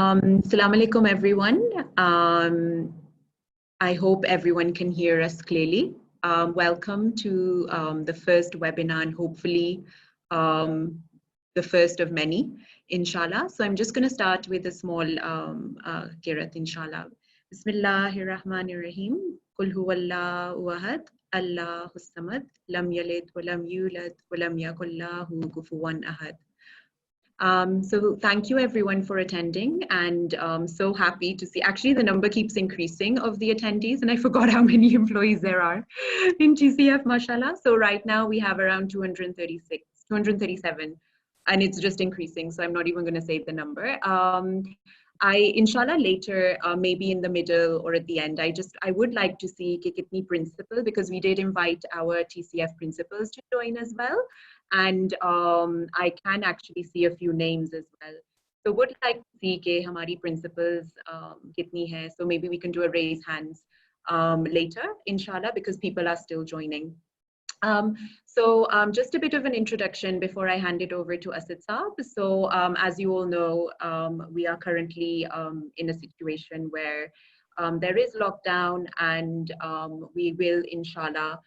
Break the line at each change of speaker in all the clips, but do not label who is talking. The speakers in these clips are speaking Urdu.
Assalamu alaikum everyone. I hope everyone can hear us clearly. Welcome to the first webinar and hopefully the first of many, inshallah. So I'm just going to start with a small qiraat, inshallah. Bismillahir Rahmanir Rahim. Qul huwallahu ahad, Allahus samad, lam yalid wa lam yulad wa lam yakul lahu kufuwan ahad. So thank you everyone for attending, and so happy to see actually the number keeps increasing of the attendees, and I forgot how many employees there are in TCF, mashallah. So right now we have around 237, and it's just increasing, so I'm not even going to say the number. Inshallah later, maybe in the middle or at the end, I would like to see ki kitni principal, because we did invite our TCF principals to join as well. And I can actually see a few names as well. So would like to see ke hamari principals kitni hai. So maybe we can do a raise hands later, inshallah, because people are still joining. So just a bit of an introduction before I hand it over to Asad Saab. So as you all know, we are currently in a situation where there is lockdown, and we will, inshallah,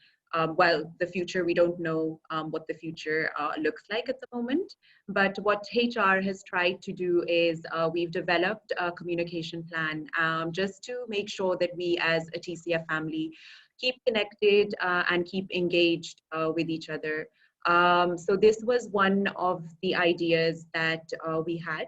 well, the future, we don't know what the future looks like at the moment. But what HR has tried to do is we've developed a communication plan just to make sure that we as a TCF family keep connected and keep engaged with each other. So this was one of the ideas that we had,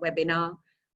webinar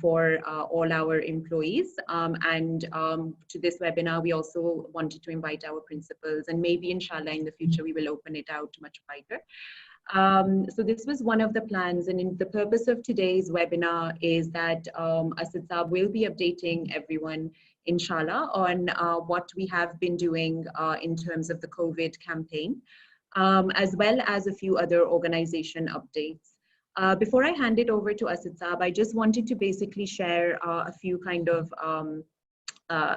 for all our employees, and to this webinar we also wanted to invite our principals, and maybe inshallah in the future we will open it out much wider. So this was one of the plans, and the purpose of today's webinar is that Asad Saab will be updating everyone, inshallah, on what we have been doing in terms of the COVID campaign, as well as a few other organization updates. Before I hand it over to Asad Saab, I just wanted to basically share a few kind of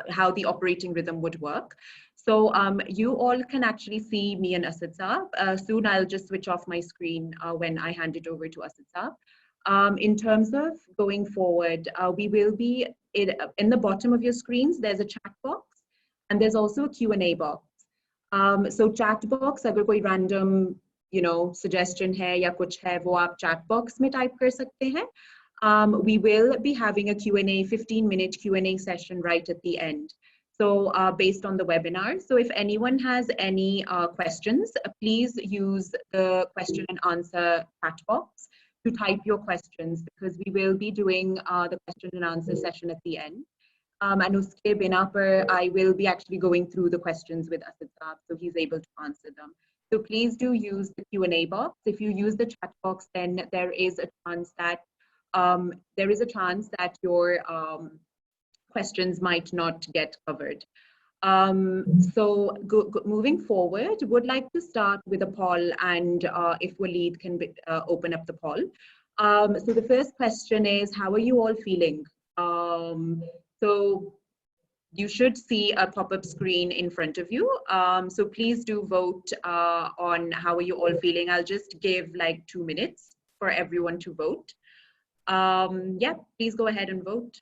how the operating rhythm would work. So you all can actually see me and Asad Saab. Soon I'll just switch off my screen when I hand it over to Asad Saab. In terms of going forward, we will be, in the bottom of your screens, there's a chat box, and there's also a Q&A box. So chat box, agar koi random, suggestion hai ya kuch hai, wo aap chat box mein type kar sakte hain. We will be having a Q&A, 15-minute Q&A session right at the end. So based on the webinar. So if anyone has any questions, please use the question and answer chat box to type your questions, because we will be doing the question and answer session at the end. And uske bina par, I will be actually going through the questions with Asad Saab, so he's able to answer them. So please do use the Q&A box. If you use the chat box, then there is a chance that your questions might not get covered. So moving forward, would like to start with a poll, and if Waleed can open up the poll. So the first question is, how are you all feeling? So you should see a pop-up screen in front of you. So please do vote on how are you all feeling. I'll just give like 2 minutes for everyone to vote. Yeah, please go ahead and vote.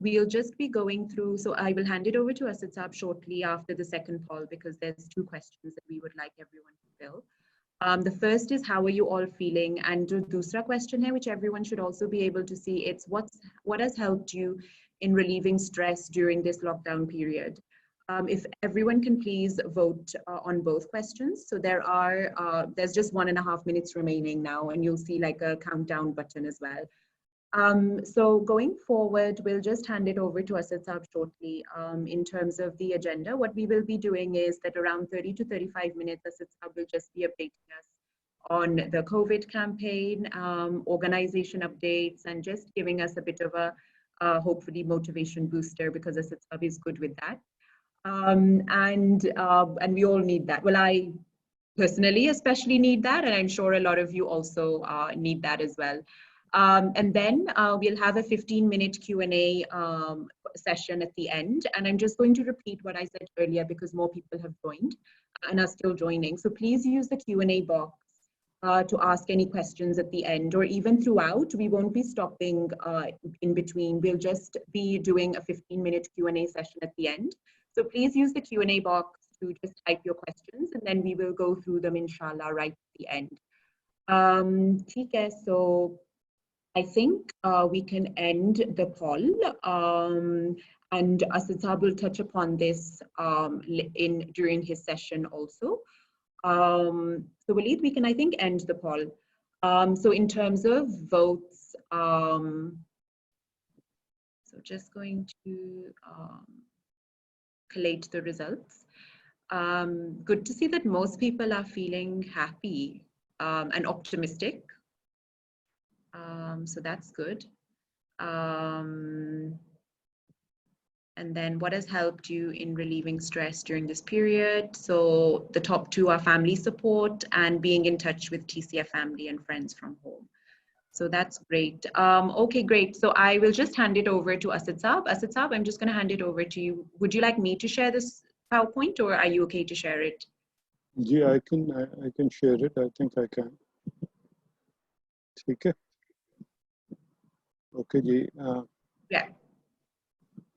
We'll just be going through, so I will hand it over to Asad Saab shortly after the second poll, because there's 2 questions that we would like everyone to fill. The first is, how are you all feeling? And the dusra question hai, which everyone should also be able to see, it's what has helped you in relieving stress during this lockdown period? If everyone can please vote on both questions. So there's just 1.5 minutes remaining now, and you'll see like a countdown button as well. So going forward, we'll just hand it over to Asad Saab shortly. In terms of the agenda, what we will be doing is that around 30 to 35 minutes, Asad Saab will just be updating us on the COVID campaign, organization updates, and just giving us a bit of a hopefully motivation booster, because Asad Saab is good with that. And we all need that. Well, I personally especially need that, and I'm sure a lot of you also need that as well. And then we'll have a 15-minute Q&A session at the end. And I'm just going to repeat what I said earlier because more people have joined and are still joining. So please use the Q&A box to ask any questions at the end, or even throughout. We won't be stopping in between. We'll just be doing a 15-minute Q&A session at the end. So please use the Q&A box to just type your questions, and then we will go through them, inshallah, right at the end. Okay, so I think we can end the call, and Asad Saab will touch upon this during his session also. So Waleed, we can, I think, end the call. So in terms of votes, so just going to collate the results. Good to see that most people are feeling happy and optimistic. So that's good. And then what has helped you in relieving stress during this period? So the top two are family support and being in touch with TCF family and friends from home. So that's great. Okay, great. So I will just hand it over to Asad Saab. Asad Saab, I'm just going to hand it over to you. Would you like me to share this PowerPoint, or are you okay to share it?
Yeah, I can share it. I think I can. Okay. Okay, ji.
Yeah.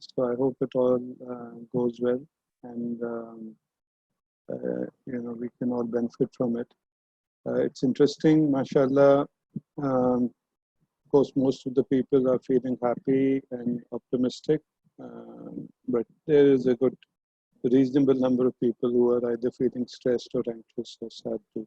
So I hope it all goes well, and you know, we can all benefit from it. It's interesting, mashallah. Of course, most of the people are feeling happy and optimistic, but there is a good, reasonable number of people who are either feeling stressed or anxious or sad too.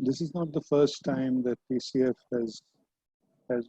this is not the first time that PCF has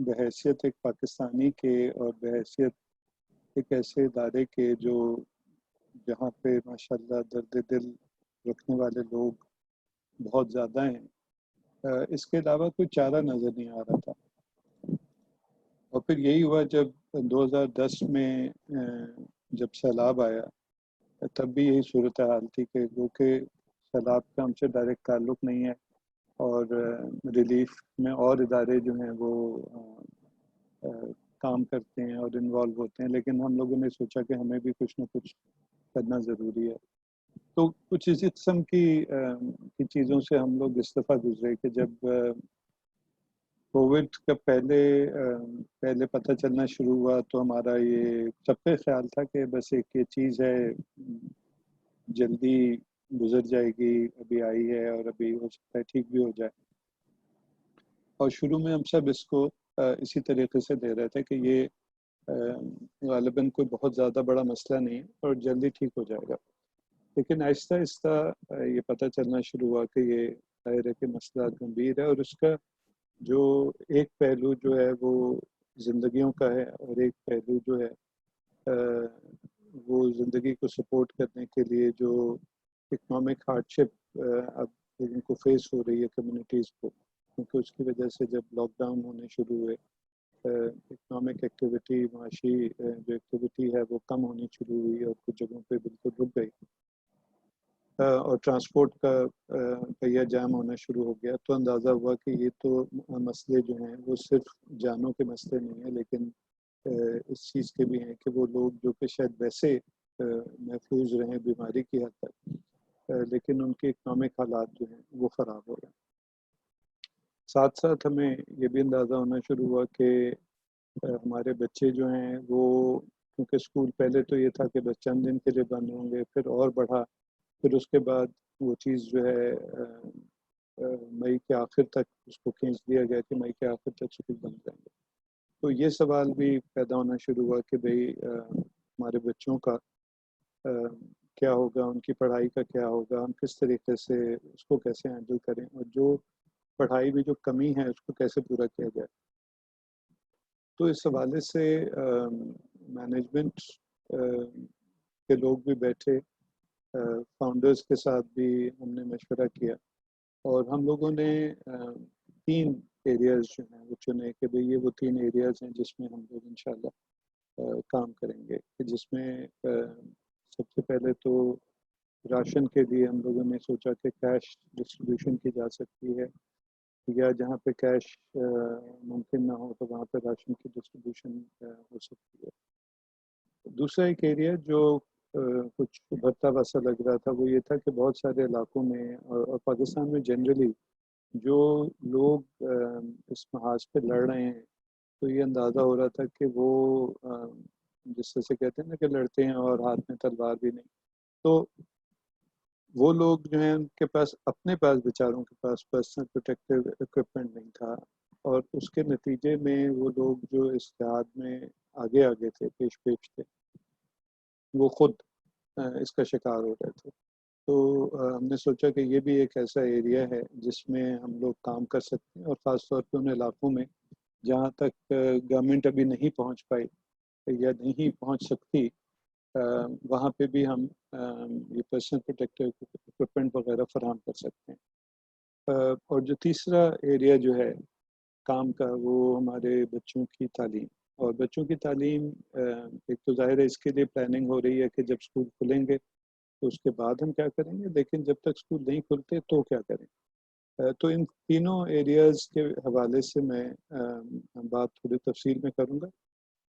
بحیثیت ایک پاکستانی کے اور بحیثیت ایک ایسے ادارے کے جو جہاں پہ ماشاءاللہ درد دل رکھنے والے لوگ بہت زیادہ ہیں، اس کے علاوہ کوئی چارہ نظر نہیں آ رہا تھا. اور پھر یہی ہوا جب 2010 میں جب سیلاب آیا، تب بھی یہی صورتحال تھی کہ وہ کہ سیلاب کا ہم سے ڈائریکٹ تعلق نہیں ہے اور ریلیف میں اور ادارے جو ہیں وہ کام کرتے ہیں اور انوالو ہوتے ہیں، لیکن ہم لوگوں نے سوچا کہ ہمیں بھی کچھ نہ کچھ کرنا ضروری ہے. تو کچھ اسی قسم کی چیزوں سے ہم لوگ اس دفعہ گزرے کہ جب کووڈ کا پہلے پتہ چلنا شروع ہوا تو ہمارا یہ سب کا خیال تھا کہ بس ایک یہ چیز ہے، جلدی گزر جائے گی، ابھی آئی ہے اور ابھی ہو سکتا ہے ٹھیک بھی ہو جائے. اور شروع میں ہم سب اس کو اسی طریقے سے دے رہے تھے کہ یہ غالباً کوئی بہت زیادہ بڑا مسئلہ نہیں ہے اور جلدی ٹھیک ہو جائے گا. لیکن آہستہ آہستہ یہ پتہ چلنا شروع ہوا کہ یہ ظاہر ہے کہ مسئلہ گمبھیر ہے، اور اس کا جو ایک پہلو جو ہے وہ زندگیوں کا ہے اور ایک پہلو جو ہے وہ زندگی کو سپورٹ کرنے کے لیے جو اکنامک ہارڈ شپ اب ان کو فیس ہو رہی ہے کمیونٹیز کو، کیونکہ اس کی وجہ سے جب لاک ڈاؤن ہونے شروع ہوئے اکنامک ایکٹیویٹی، معاشی جو ایکٹیویٹی ہے وہ کم ہونی شروع ہوئی اور کچھ جگہوں پہ بالکل رک گئی، اور ٹرانسپورٹ کا پہیہ جام ہونا شروع ہو گیا. تو اندازہ ہوا کہ یہ تو مسئلے جو ہیں وہ صرف جانوں کے مسئلے نہیں ہیں، لیکن اس چیز کے بھی ہیں کہ وہ لوگ جو کہ شاید ویسے محفوظ رہیں بیماری کی حد تک، لیکن ان کے اکنامک حالات جو ہیں وہ خراب ہو رہے ہیں. ساتھ ساتھ ہمیں یہ بھی اندازہ ہونا شروع ہوا کہ ہمارے بچے جو ہیں وہ، کیونکہ اسکول پہلے تو یہ تھا کہ بس چند دن کے لیے بند ہوں گے، پھر اور بڑھا، پھر اس کے بعد وہ چیز جو ہے مئی کے آخر تک اس کو کھینچ دیا گیا کہ مئی کے آخر تک اسکول بند رہیں گے. تو یہ سوال بھی پیدا ہونا شروع ہوا کہ بھئی ہمارے بچوں کا کیا ہوگا، ان کی پڑھائی کا کیا ہوگا، ہم کس طریقے سے اس کو کیسے ہینڈل کریں، اور جو پڑھائی میں جو کمی ہے اس کو کیسے پورا کیا جائے. تو اس حوالے سے مینجمنٹ کے لوگ بھی بیٹھے، فاؤنڈرز کے ساتھ بھی ہم نے مشورہ کیا، اور ہم لوگوں نے 3 ایریاز جو ہیں وہ چنے کہ بھئی یہ وہ 3 ایریاز ہیں جس میں ہم لوگ انشاءاللہ کام کریں گے، جس میں سب سے پہلے تو راشن کے لیے ہم لوگوں نے سوچا کہ کیش ڈسٹریبیوشن کی جا سکتی ہے، یا جہاں پہ کیش ممکن نہ ہو تو وہاں پہ راشن کی ڈسٹریبیوشن ہو سکتی ہے. دوسرا ایک ایریا جو کچھ ابھرتا ہوا سا لگ رہا تھا وہ یہ تھا کہ بہت سارے علاقوں میں اور پاکستان میں جنرلی جو لوگ اس محاذ پہ لڑ رہے ہیں، تو یہ اندازہ ہو رہا تھا کہ وہ جس سے کہتے ہیں نا کہ لڑتے ہیں اور ہاتھ میں تلوار بھی نہیں، تو وہ لوگ جو ہیں ان کے پاس اپنے پاس بیچاروں کے پاس پرسنل پروٹیکٹیو اکوپمنٹ نہیں تھا، اور اس کے نتیجے میں وہ لوگ جو اس جہاد میں آگے تھے، پیش تھے، وہ خود اس کا شکار ہو رہے تھے. تو ہم نے سوچا کہ یہ بھی ایک ایسا ایریا ہے جس میں ہم لوگ کام کر سکتے ہیں، اور خاص طور پہ ان علاقوں میں جہاں تک گورنمنٹ ابھی نہیں پہنچ پائی یا نہیں پہنچ سکتی، وہاں پہ بھی ہم یہ پرسنل پروٹیکٹیو اکوپمنٹ وغیرہ فراہم کر سکتے ہیں. اور جو تیسرا ایریا جو ہے کام کا وہ ہمارے بچوں کی تعلیم، اور بچوں کی تعلیم ایک تو ظاہر ہے اس کے لیے پلاننگ ہو رہی ہے کہ جب اسکول کھلیں گے تو اس کے بعد ہم کیا کریں گے، لیکن جب تک اسکول نہیں کھلتے تو کیا کریں. تو ان تینوں ایریاز کے حوالے سے میں بات تھوڑی تفصیل میں کروں گا،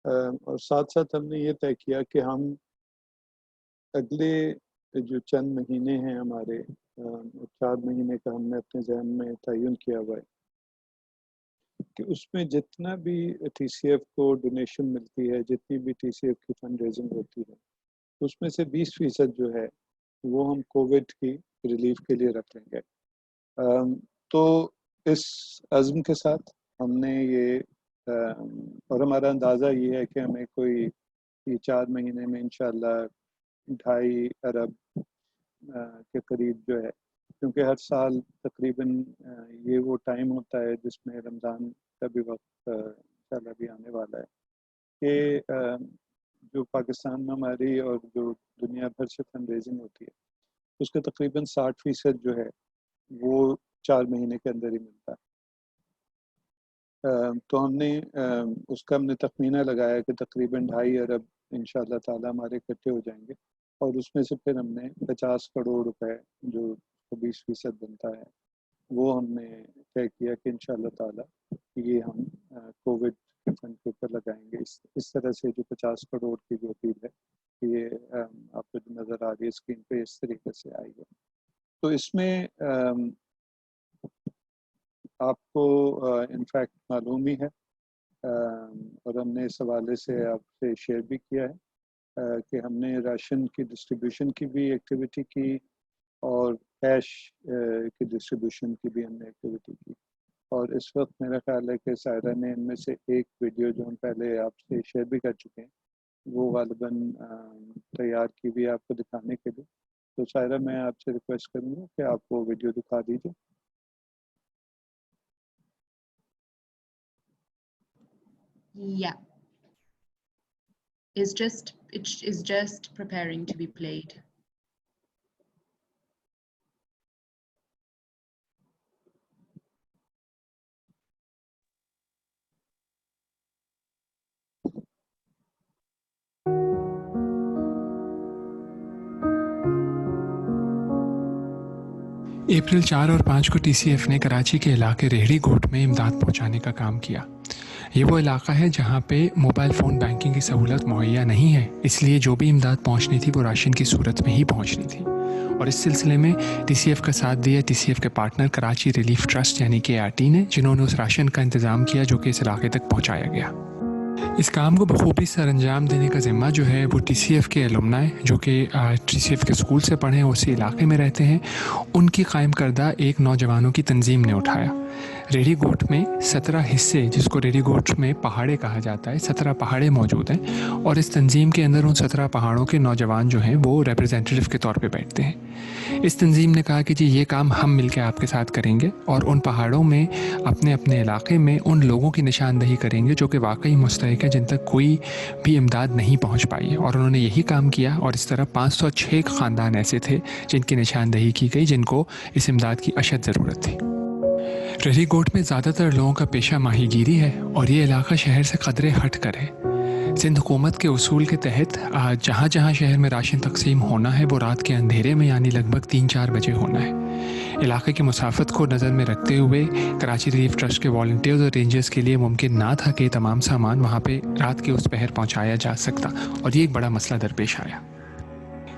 اور ساتھ ساتھ ہم نے یہ طے کیا کہ ہم اگلے جو چند مہینے ہیں ہمارے 4 مہینے کا ہم نے اپنے ذہن میں تعین کیا ہوا ہے کہ اس میں جتنا بھی ٹی سی ایف کو ڈونیشن ملتی ہے، جتنی بھی ٹی سی ایف کی فنڈ ریزنگ ہوتی ہے، اس میں سے 20% جو ہے وہ ہم کووڈ کی ریلیف کے لیے رکھ لیں گے. تو اس عزم کے ساتھ ہم نے یہ اور ہمارا اندازہ یہ ہے کہ ہمیں کوئی 4 مہینے میں انشاءاللہ 2.5 ارب کے قریب جو ہے، کیونکہ ہر سال تقریباً یہ وہ ٹائم ہوتا ہے جس میں رمضان کا بھی وقت انشاءاللہ بھی آنے والا ہے کہ جو پاکستان میں ہماری اور جو دنیا بھر سے فنڈ ریزنگ ہوتی ہے اس کا تقریباً 60% جو ہے وہ 4 مہینے کے اندر ہی ملتا ہے. تو ہم نے اس کا ہم نے تخمینہ لگایا کہ تقریباً 2.5 ارب انشاءاللہ تعالی ہمارے اکٹھے ہو جائیں گے, اور اس میں سے پھر ہم نے 50 کروڑ روپے جو 20% بنتا ہے وہ ہم نے طے کیا کہ انشاءاللہ تعالی یہ ہم کووڈ کے فنڈ کے اوپر لگائیں گے. اس طرح سے جو 50 کروڑ کی جو اپیل ہے یہ آپ کو جو نظر آ رہی ہے اسکرین پہ اس طریقے سے آئی ہے. تو اس میں آپ کو انفیکٹ معلوم ہی ہے اور ہم نے اس حوالے سے آپ سے شیئر بھی کیا ہے کہ ہم نے راشن کی ڈسٹریبیوشن کی بھی ایکٹیویٹی کی اور کیش کی ڈسٹریبیوشن کی بھی ہم نے ایکٹیویٹی کی. اور اس وقت میرا خیال ہے کہ سائرہ نے ان میں سے ایک ویڈیو جو ہم پہلے آپ سے شیئر بھی کر چکے ہیں وہ غالباً تیار کی بھی آپ کو دکھانے کے لیے. تو سائرہ میں آپ سے ریکویسٹ کروں گا کہ آپ وہ ویڈیو دکھا دیجیے.
Yeah, it is just preparing to be played.
April 4 اور 5 کو ٹی سی ایف نے کراچی کے علاقے ریہڑی گھوٹ میں امداد پہنچانے کا کام کیا. یہ وہ علاقہ ہے جہاں پہ موبائل فون بینکنگ کی سہولت مہیا نہیں ہے, اس لیے جو بھی امداد پہنچنی تھی وہ راشن کی صورت میں ہی پہنچنی تھی. اور اس سلسلے میں ٹی سی ایف کا ساتھ دیا ٹی سی ایف کے پارٹنر کراچی ریلیف ٹرسٹ یعنی کہ KRT نے, جنہوں نے اس راشن کا انتظام کیا جو کہ اس علاقے تک پہنچایا گیا. اس کام کو بخوبی سر انجام دینے کا ذمہ جو ہے وہ ٹی سی ایف کے الومنائے جو کہ ٹی سی ایف کے اسکول سے پڑھے ہیں, اسی علاقے میں رہتے ہیں, ان کی قائم کردہ ایک نوجوانوں کی تنظیم نے اٹھایا. ریہڑی گھوٹ میں 17 حصے, جس کو ریہڑی گھوٹ میں پہاڑے کہا جاتا ہے, 17 پہاڑے موجود ہیں, اور اس تنظیم کے اندر ان 17 پہاڑوں کے نوجوان جو ہیں وہ ریپرزینٹیو کے طور پہ بیٹھتے ہیں. اس تنظیم نے کہا کہ جی یہ کام ہم مل کے آپ کے ساتھ کریں گے اور ان پہاڑوں میں اپنے اپنے علاقے میں ان لوگوں کی نشاندہی کریں گے جو کہ واقعی مستحق ہے, جن تک کوئی بھی امداد نہیں پہنچ پائی. اور انہوں نے یہی کام کیا, اور اس طرح 506 خاندان ایسے تھے جن کی نشاندہی کی گئی جن کو اس امداد کی اشد ضرورت تھی. ریہڑی گھوٹ میں زیادہ تر لوگوں کا پیشہ ماہی گیری ہے اور یہ علاقہ شہر سے قدرے ہٹ کر ہے. سندھ حکومت کے اصول کے تحت جہاں جہاں شہر میں راشن تقسیم ہونا ہے وہ رات کے اندھیرے میں یعنی لگ بھگ 3-4 بجے ہونا ہے. علاقے کی مسافت کو نظر میں رکھتے ہوئے کراچی ریلیف ٹرسٹ کے والنٹیئرز اور رینجرز کے لیے ممکن نہ تھا کہ تمام سامان وہاں پہ رات کے اس پہر پہنچایا جا سکتا, اور یہ ایک بڑا مسئلہ درپیش آیا.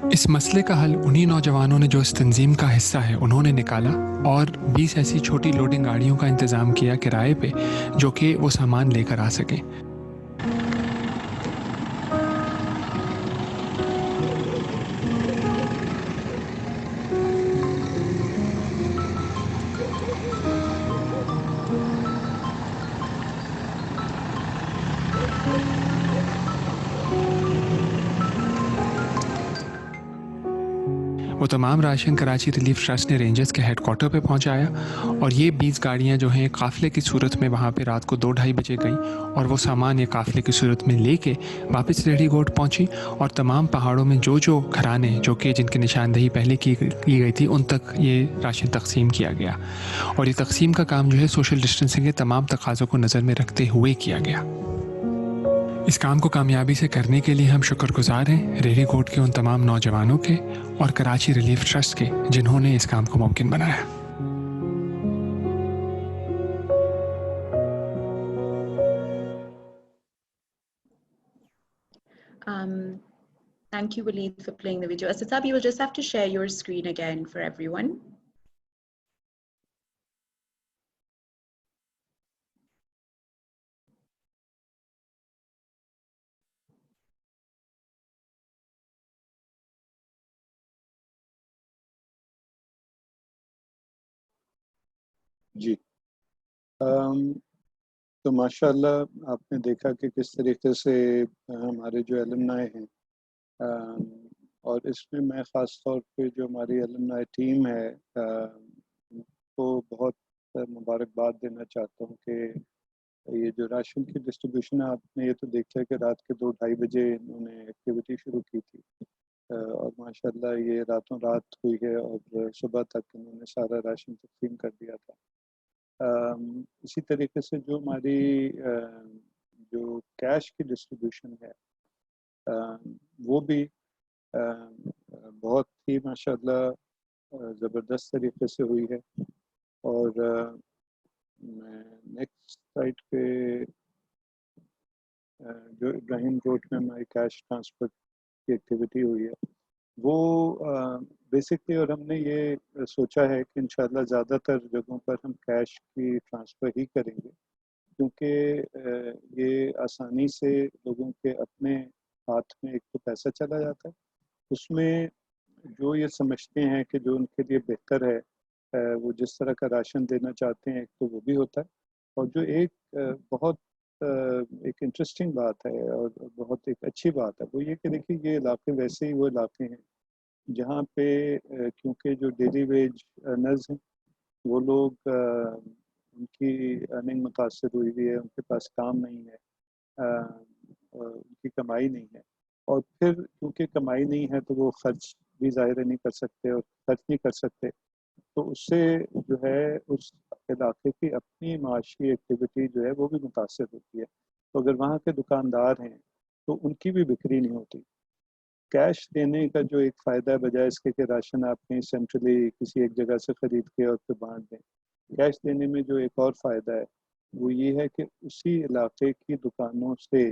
اس مسئلے کا حل انہی نوجوانوں نے جو اس تنظیم کا حصہ ہے انہوں نے نکالا, اور 20 ایسی چھوٹی لوڈنگ گاڑیوں کا انتظام کیا کرائے پہ جو کہ وہ سامان لے کر آ سکیں. وہ تمام راشن کراچی ریلیف ٹرسٹ نے رینجرز کے ہیڈ کوارٹر پہ پہنچایا, اور یہ 20 گاڑیاں جو ہیں قافلے کی صورت میں وہاں پہ رات کو 2-2:30 بجے گئیں, اور وہ سامان یہ قافلے کی صورت میں لے کے واپس ریہڑی گھوٹ پہنچی, اور تمام پہاڑوں میں جو گھرانے جو کہ جن کی نشاندہی پہلے کی گئی تھی ان تک یہ راشن تقسیم کیا گیا. اور یہ تقسیم کا کام جو ہے سوشل ڈسٹینسنگ کے تمام تقاضوں کو نظر میں رکھتے ہوئے کیا گیا. اس کام کو کامیابی سے کرنے کے لیے ہم شکر گزار ہیں ریہڑی گھوٹ کے ان تمام نوجوانوں کے اور کراچی ریلیف ٹرسٹ کے جنہوں نے اس کام کو ممکن بنایا.
Thank you, Waleed, for playing the video. Asad, you will just have to share your screen again for everyone.
جی تو ماشاءاللہ آپ نے دیکھا کہ کس طریقے سے ہمارے جو الومنائے ہیں, اور اس میں میں خاص طور پہ جو ہماری الومنائے ٹیم ہے کو بہت مبارکباد دینا چاہتا ہوں کہ یہ جو راشن کی ڈسٹریبیوشن ہے، آپ نے یہ تو دیکھا ہے کہ رات کے 2-2:30 بجے انہوں نے ایکٹیویٹی شروع کی تھی، اور ماشاءاللہ یہ راتوں رات ہوئی ہے اور صبح تک انہوں نے سارا راشن تقسیم کر دیا تھا۔ اسی طریقے سے جو ہماری جو کیش کی ڈسٹریبیوشن ہے وہ بھی بہت ہی ماشاءاللہ زبردست طریقے سے ہوئی ہے، اور میں نیکسٹ سائٹ پہ جو ابراہیم روڈ میں ہماری کیش ٹرانسفر کی ایکٹیویٹی ہوئی ہے وہ بیسکلی، اور ہم نے یہ سوچا ہے کہ انشاءاللہ زیادہ تر جگہوں پر ہم کیش کی ٹرانسفر ہی کریں گے، کیونکہ یہ آسانی سے لوگوں کے اپنے ہاتھ میں ایک تو پیسہ چلا جاتا ہے، اس میں جو یہ سمجھتے ہیں کہ جو ان کے لیے بہتر ہے وہ جس طرح کا راشن دینا چاہتے ہیں ایک تو وہ بھی ہوتا ہے، اور جو ایک بہت ایک انٹرسٹنگ بات ہے اور بہت ایک اچھی بات ہے وہ یہ کہ دیکھیے یہ علاقے ویسے ہی وہ علاقے ہیں جہاں پہ کیونکہ جو ڈیلی ویج ارنرز ہیں وہ لوگ ان کی ارننگ متاثر ہوئی ہوئی ہے، ان کے پاس کام نہیں ہے، ان کی کمائی نہیں ہے، اور پھر کیونکہ کمائی نہیں ہے تو وہ خرچ بھی ظاہر نہیں کر سکتے اور خرچ نہیں کر سکتے، تو اس سے جو ہے اس علاقے کی اپنی معاشی ایکٹیویٹی جو ہے وہ بھی متاثر ہوتی ہے، تو اگر وہاں کے دکاندار ہیں تو ان کی بھی بکری نہیں ہوتی۔ کیش دینے کا جو ایک فائدہ ہے بجائے اس کے کہ راشن آپ کہیں سینٹرلی کسی ایک جگہ سے خرید کے اور پھر بانٹ دیں، کیش دینے میں جو ایک اور فائدہ ہے وہ یہ ہے کہ اسی علاقے کی دکانوں سے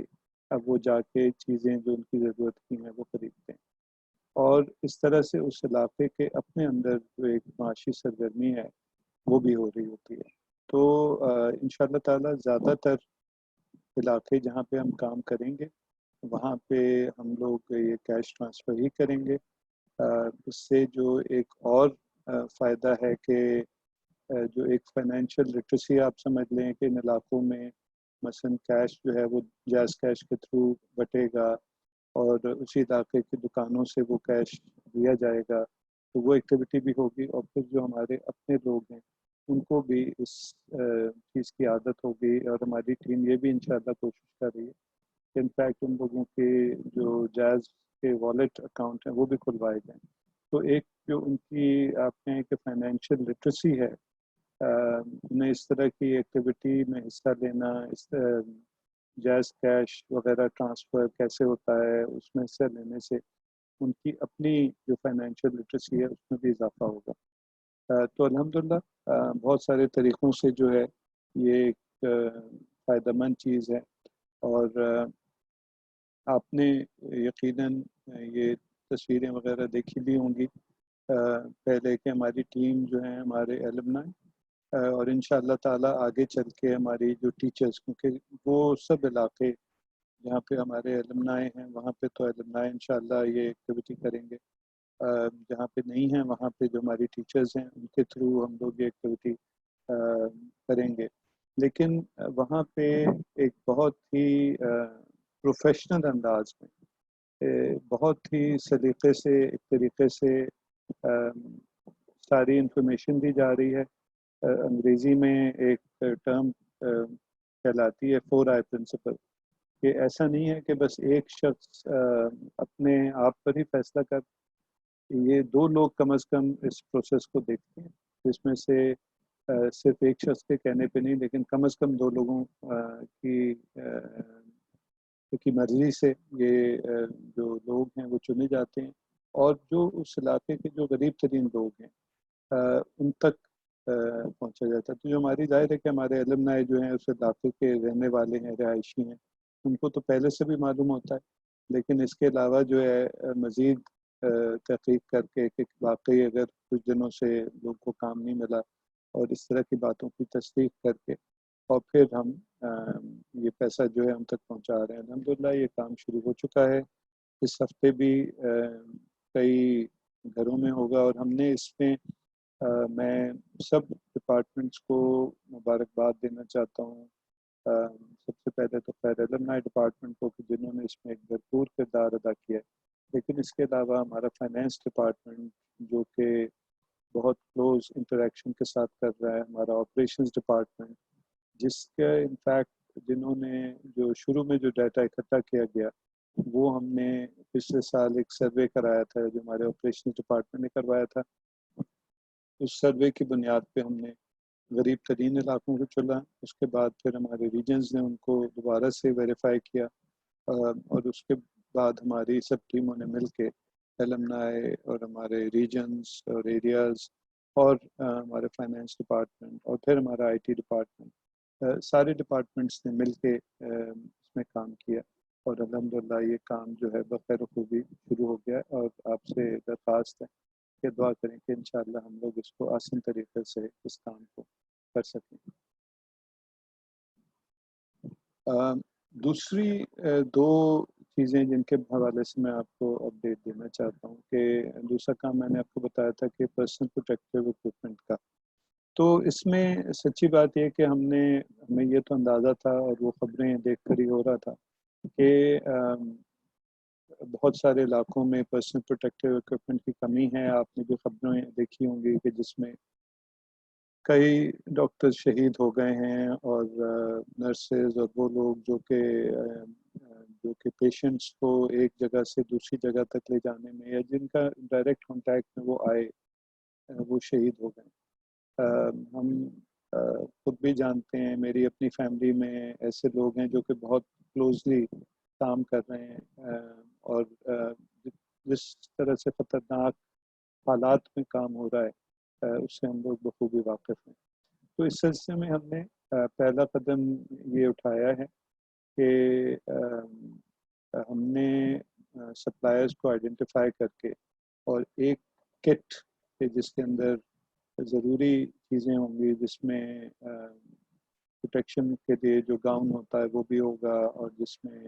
اب وہ جا کے چیزیں جو ان کی ضرورت کی ہیں وہ خریدتے ہیں، اور اس طرح سے اس علاقے کے اپنے اندر جو ایک معاشی سرگرمی ہے وہ بھی ہو رہی ہوتی ہے۔ تو انشاءاللہ تعالی زیادہ تر علاقے جہاں پہ ہم کام کریں گے وہاں پہ ہم لوگ یہ کیش ٹرانسفر ہی کریں گے۔ اس سے جو ایک اور فائدہ ہے کہ جو ایک فائنینشیل لٹریسی آپ سمجھ لیں کہ ان علاقوں میں مثلا کیش جو ہے وہ جائز کیش کے تھرو بٹے گا اور اسی علاقے کی دکانوں سے وہ کیش دیا جائے گا، تو وہ ایکٹیویٹی بھی ہوگی، اور پھر جو ہمارے اپنے لوگ ہیں ان کو بھی اس چیز کی عادت ہوگی، اور ہماری ٹیم یہ بھی انشاءاللہ کوشش کر رہی ہے کہ انفیکٹ ان لوگوں کے جو جائز کے والیٹ اکاؤنٹ ہیں وہ بھی کھلوائے جائیں، تو ایک جو ان کی آپ کہیں کہ فائنینشیل لٹریسی ہے، انہیں اس طرح کی ایکٹیویٹی میں حصہ لینا، اس جائز کیش وغیرہ ٹرانسفر کیسے ہوتا ہے اس میں حصہ لینے سے ان کی اپنی جو فائنینشیل لٹریسی ہے اس میں بھی اضافہ ہوگا۔ تو الحمدللہ بہت سارے طریقوں سے جو ہے یہ ایک فائدہ مند چیز ہے، اور آپ نے یقیناً یہ تصویریں وغیرہ دیکھی بھی ہوں گی پہلے کہ ہماری ٹیم جو ہے ہمارے ایلمنائی، اور انشاءاللہ تعالی آگے چل کے ہماری جو ٹیچرز، کیونکہ وہ سب علاقے جہاں پہ ہمارے ایلمنائی ہیں وہاں پہ تو ایلمنائی انشاءاللہ یہ ایکٹیویٹی کریں گے، جہاں پہ نہیں ہیں وہاں پہ جو ہماری ٹیچرز ہیں ان کے تھرو ہم لوگ یہ ایکٹیویٹی کریں گے، لیکن وہاں پہ ایک بہت ہی پروفیشنل انداز میں بہت ہی سلیقے سے ایک طریقے سے ساری انفارمیشن دی جا رہی ہے۔ انگریزی میں ایک ٹرم کہلاتی ہے 4I پرنسپل، کہ ایسا نہیں ہے کہ بس ایک شخص اپنے آپ پر ہی فیصلہ کر، یہ 2 لوگ کم از کم اس پروسیس کو دیکھتے ہیں، جس میں سے صرف ایک شخص کے کہنے پہ نہیں لیکن کم از کم 2 لوگوں کی مرضی سے یہ جو لوگ ہیں وہ چنے جاتے ہیں، اور جو اس علاقے کے جو غریب ترین لوگ ہیں ان تک پہنچا جاتا ہے۔ تو جو ہماری ظاہر ہے کہ ہمارے ایلمنائی جو ہیں اس علاقے کے رہنے والے ہیں، رہائشی ہیں، ان کو تو پہلے سے بھی معلوم ہوتا ہے، لیکن اس کے علاوہ جو ہے مزید تحقیق کر کے کہ واقعی اگر کچھ دنوں سے لوگ کو کام نہیں ملا اور اس طرح کی باتوں کی تصدیق کر کے اور پھر ہم یہ پیسہ جو ہے ہم تک پہنچا رہے ہیں۔ الحمدللہ یہ کام شروع ہو چکا ہے، اس ہفتے بھی کئی گھروں میں ہوگا، اور ہم نے اس میں میں سب ڈپارٹمنٹس کو مبارکباد دینا چاہتا ہوں۔ سب سے پہلے تو خیر ایلمنائی ڈپارٹمنٹ کو کہ جنہوں نے اس میں ایک بھرپور کردار ادا کیا ہے، لیکن اس کے علاوہ ہمارا فائنینس ڈپارٹمنٹ جو کہ بہت کلوز انٹریکشن کے ساتھ کر رہا ہے، ہمارا آپریشنز ڈپارٹمنٹ جس کا انفیکٹ جنہوں نے جو شروع میں جو ڈیٹا اکٹھا کیا گیا وہ ہم نے پچھلے سال ایک سروے کرایا تھا جو ہمارے آپریشن ڈپارٹمنٹ نے کروایا تھا. اس سروے کی بنیاد پہ ہم نے غریب ترین علاقوں کو چلا. اس کے بعد پھر ہمارے ریجنز نے ان کو دوبارہ سے ویریفائی کیا اور اس کے بعد ہماری سب ٹیموں نے مل کے ایلمنائی اور ہمارے ریجنز اور ایریاز اور ہمارے فائنینس ڈپارٹمنٹ اور پھر ہمارا آئی ٹی ڈپارٹمنٹ سارے ڈپارٹمنٹس نے مل کے اس میں کام کیا اور الحمدللہ یہ کام جو ہے بخیر و خوبی شروع ہو گیا. اور آپ سے درخواست ہے کہ دعا کریں کہ انشاءاللہ ہم لوگ اس کو آسان طریقے سے اس کام کو کر سکیں. دوسری دو چیزیں جن کے حوالے سے میں آپ کو اپڈیٹ دینا چاہتا ہوں کہ دوسرا کام میں نے آپ کو بتایا تھا کہ پرسنل پروٹیکٹیو اکوپمنٹ کا. تو اس میں سچی بات یہ کہ ہمیں یہ تو اندازہ تھا اور وہ خبریں دیکھ کر ہی ہو رہا تھا کہ بہت سارے علاقوں میں پرسنل پروٹیکٹیو اکوپمنٹ کی کمی ہے. آپ نے جو خبریں دیکھی ہوں گی کہ جس میں کئی ڈاکٹر شہید ہو گئے ہیں اور نرسز اور وہ لوگ جو کہ پیشنٹس کو ایک جگہ سے دوسری جگہ تک لے جانے میں یا جن کا ڈائریکٹ کانٹیکٹ میں وہ آئے وہ شہید ہو گئے. ہم خود بھی جانتے ہیں, میری اپنی فیملی میں ایسے لوگ ہیں جو کہ بہت کلوزلی کام کر رہے ہیں اور جس طرح سے خطرناک حالات میں کام ہو رہا ہے اس سے ہم لوگ بخوبی واقف ہیں. تو اس سلسلے میں ہم نے پہلا قدم یہ اٹھایا ہے کہ ہم نے سپلائرز کو آئیڈینٹیفائی کر کے اور ایک کٹ جس کے اندر ضروری چیزیں ہوں گی, جس میں پروٹیکشن کے لیے جو گاؤن ہوتا ہے وہ بھی ہوگا اور جس میں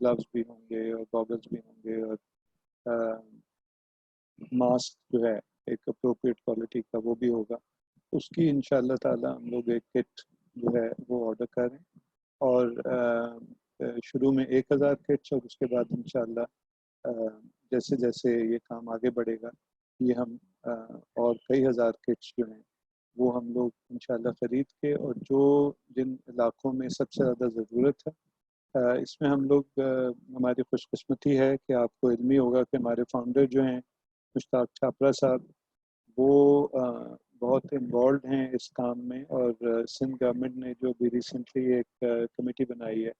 گلوز بھی ہوں گے اور گاگلز بھی ہوں گے اور ماسک جو ہے ایک اپروپریٹ کوالٹی کا وہ بھی ہوگا. اس کی انشاءاللہ تعالی ہم لوگ ایک کٹ جو ہے وہ آرڈر کریں اور شروع میں 1000 کٹس اور اس کے بعد انشاءاللہ جیسے جیسے یہ کام آگے بڑھے گا یہ ہم اور کئی ہزار کٹس جو ہیں وہ ہم لوگ انشاءاللہ خرید کے اور جو جن علاقوں میں سب سے زیادہ ضرورت ہے اس میں ہم لوگ ہماری خوش قسمتی ہے کہ آپ کو علم ہی ہوگا کہ ہمارے فاؤنڈر جو ہیں مشتاق چھاپرا صاحب وہ بہت انوالوڈ ہیں اس کام میں اور سندھ گورنمنٹ نے جو بھی ریسنٹلی ایک کمیٹی بنائی ہے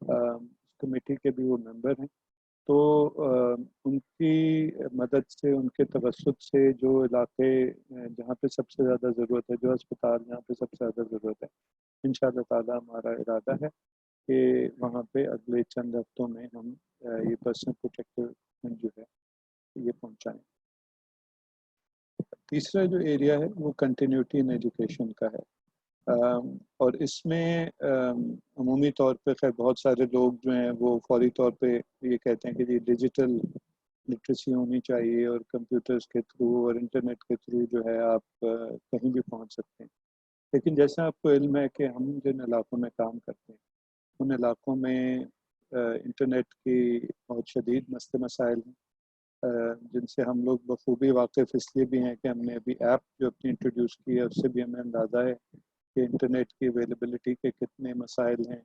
اس کمیٹی کے بھی وہ ممبر ہیں. تو ان کی مدد سے ان کے توسط سے جو علاقے جہاں پہ سب سے زیادہ ضرورت ہے, جو اسپتال جہاں پہ سب سے زیادہ ضرورت ہے, انشاءاللہ تعالی ہمارا ارادہ ہے کہ وہاں پہ اگلے چند ہفتوں میں ہم یہ پرسنل پروٹیکٹیو جو ہے یہ پہنچائیں. تیسرا جو ایریا ہے وہ کنٹینیوٹی ان ایجوکیشن کا ہے اور اس میں عمومی طور پہ خیر بہت سارے لوگ جو ہیں وہ فوری طور پہ یہ کہتے ہیں کہ یہ ڈیجیٹل لٹریسی ہونی چاہیے اور کمپیوٹرز کے تھرو اور انٹرنیٹ کے تھرو جو ہے آپ کہیں بھی پہنچ سکتے ہیں. لیکن جیسا آپ کو علم ہے کہ ہم جن علاقوں میں کام کرتے ہیں ان علاقوں میں انٹرنیٹ کی بہت شدید مسائل ہیں جن سے ہم لوگ بخوبی واقف اس لیے بھی ہیں کہ ہم نے ابھی ایپ جو اپنی انٹروڈیوس کی ہے اس سے بھی ہمیں اندازہ ہے کہ انٹرنیٹ کی اویلیبلٹی کے کتنے مسائل ہیں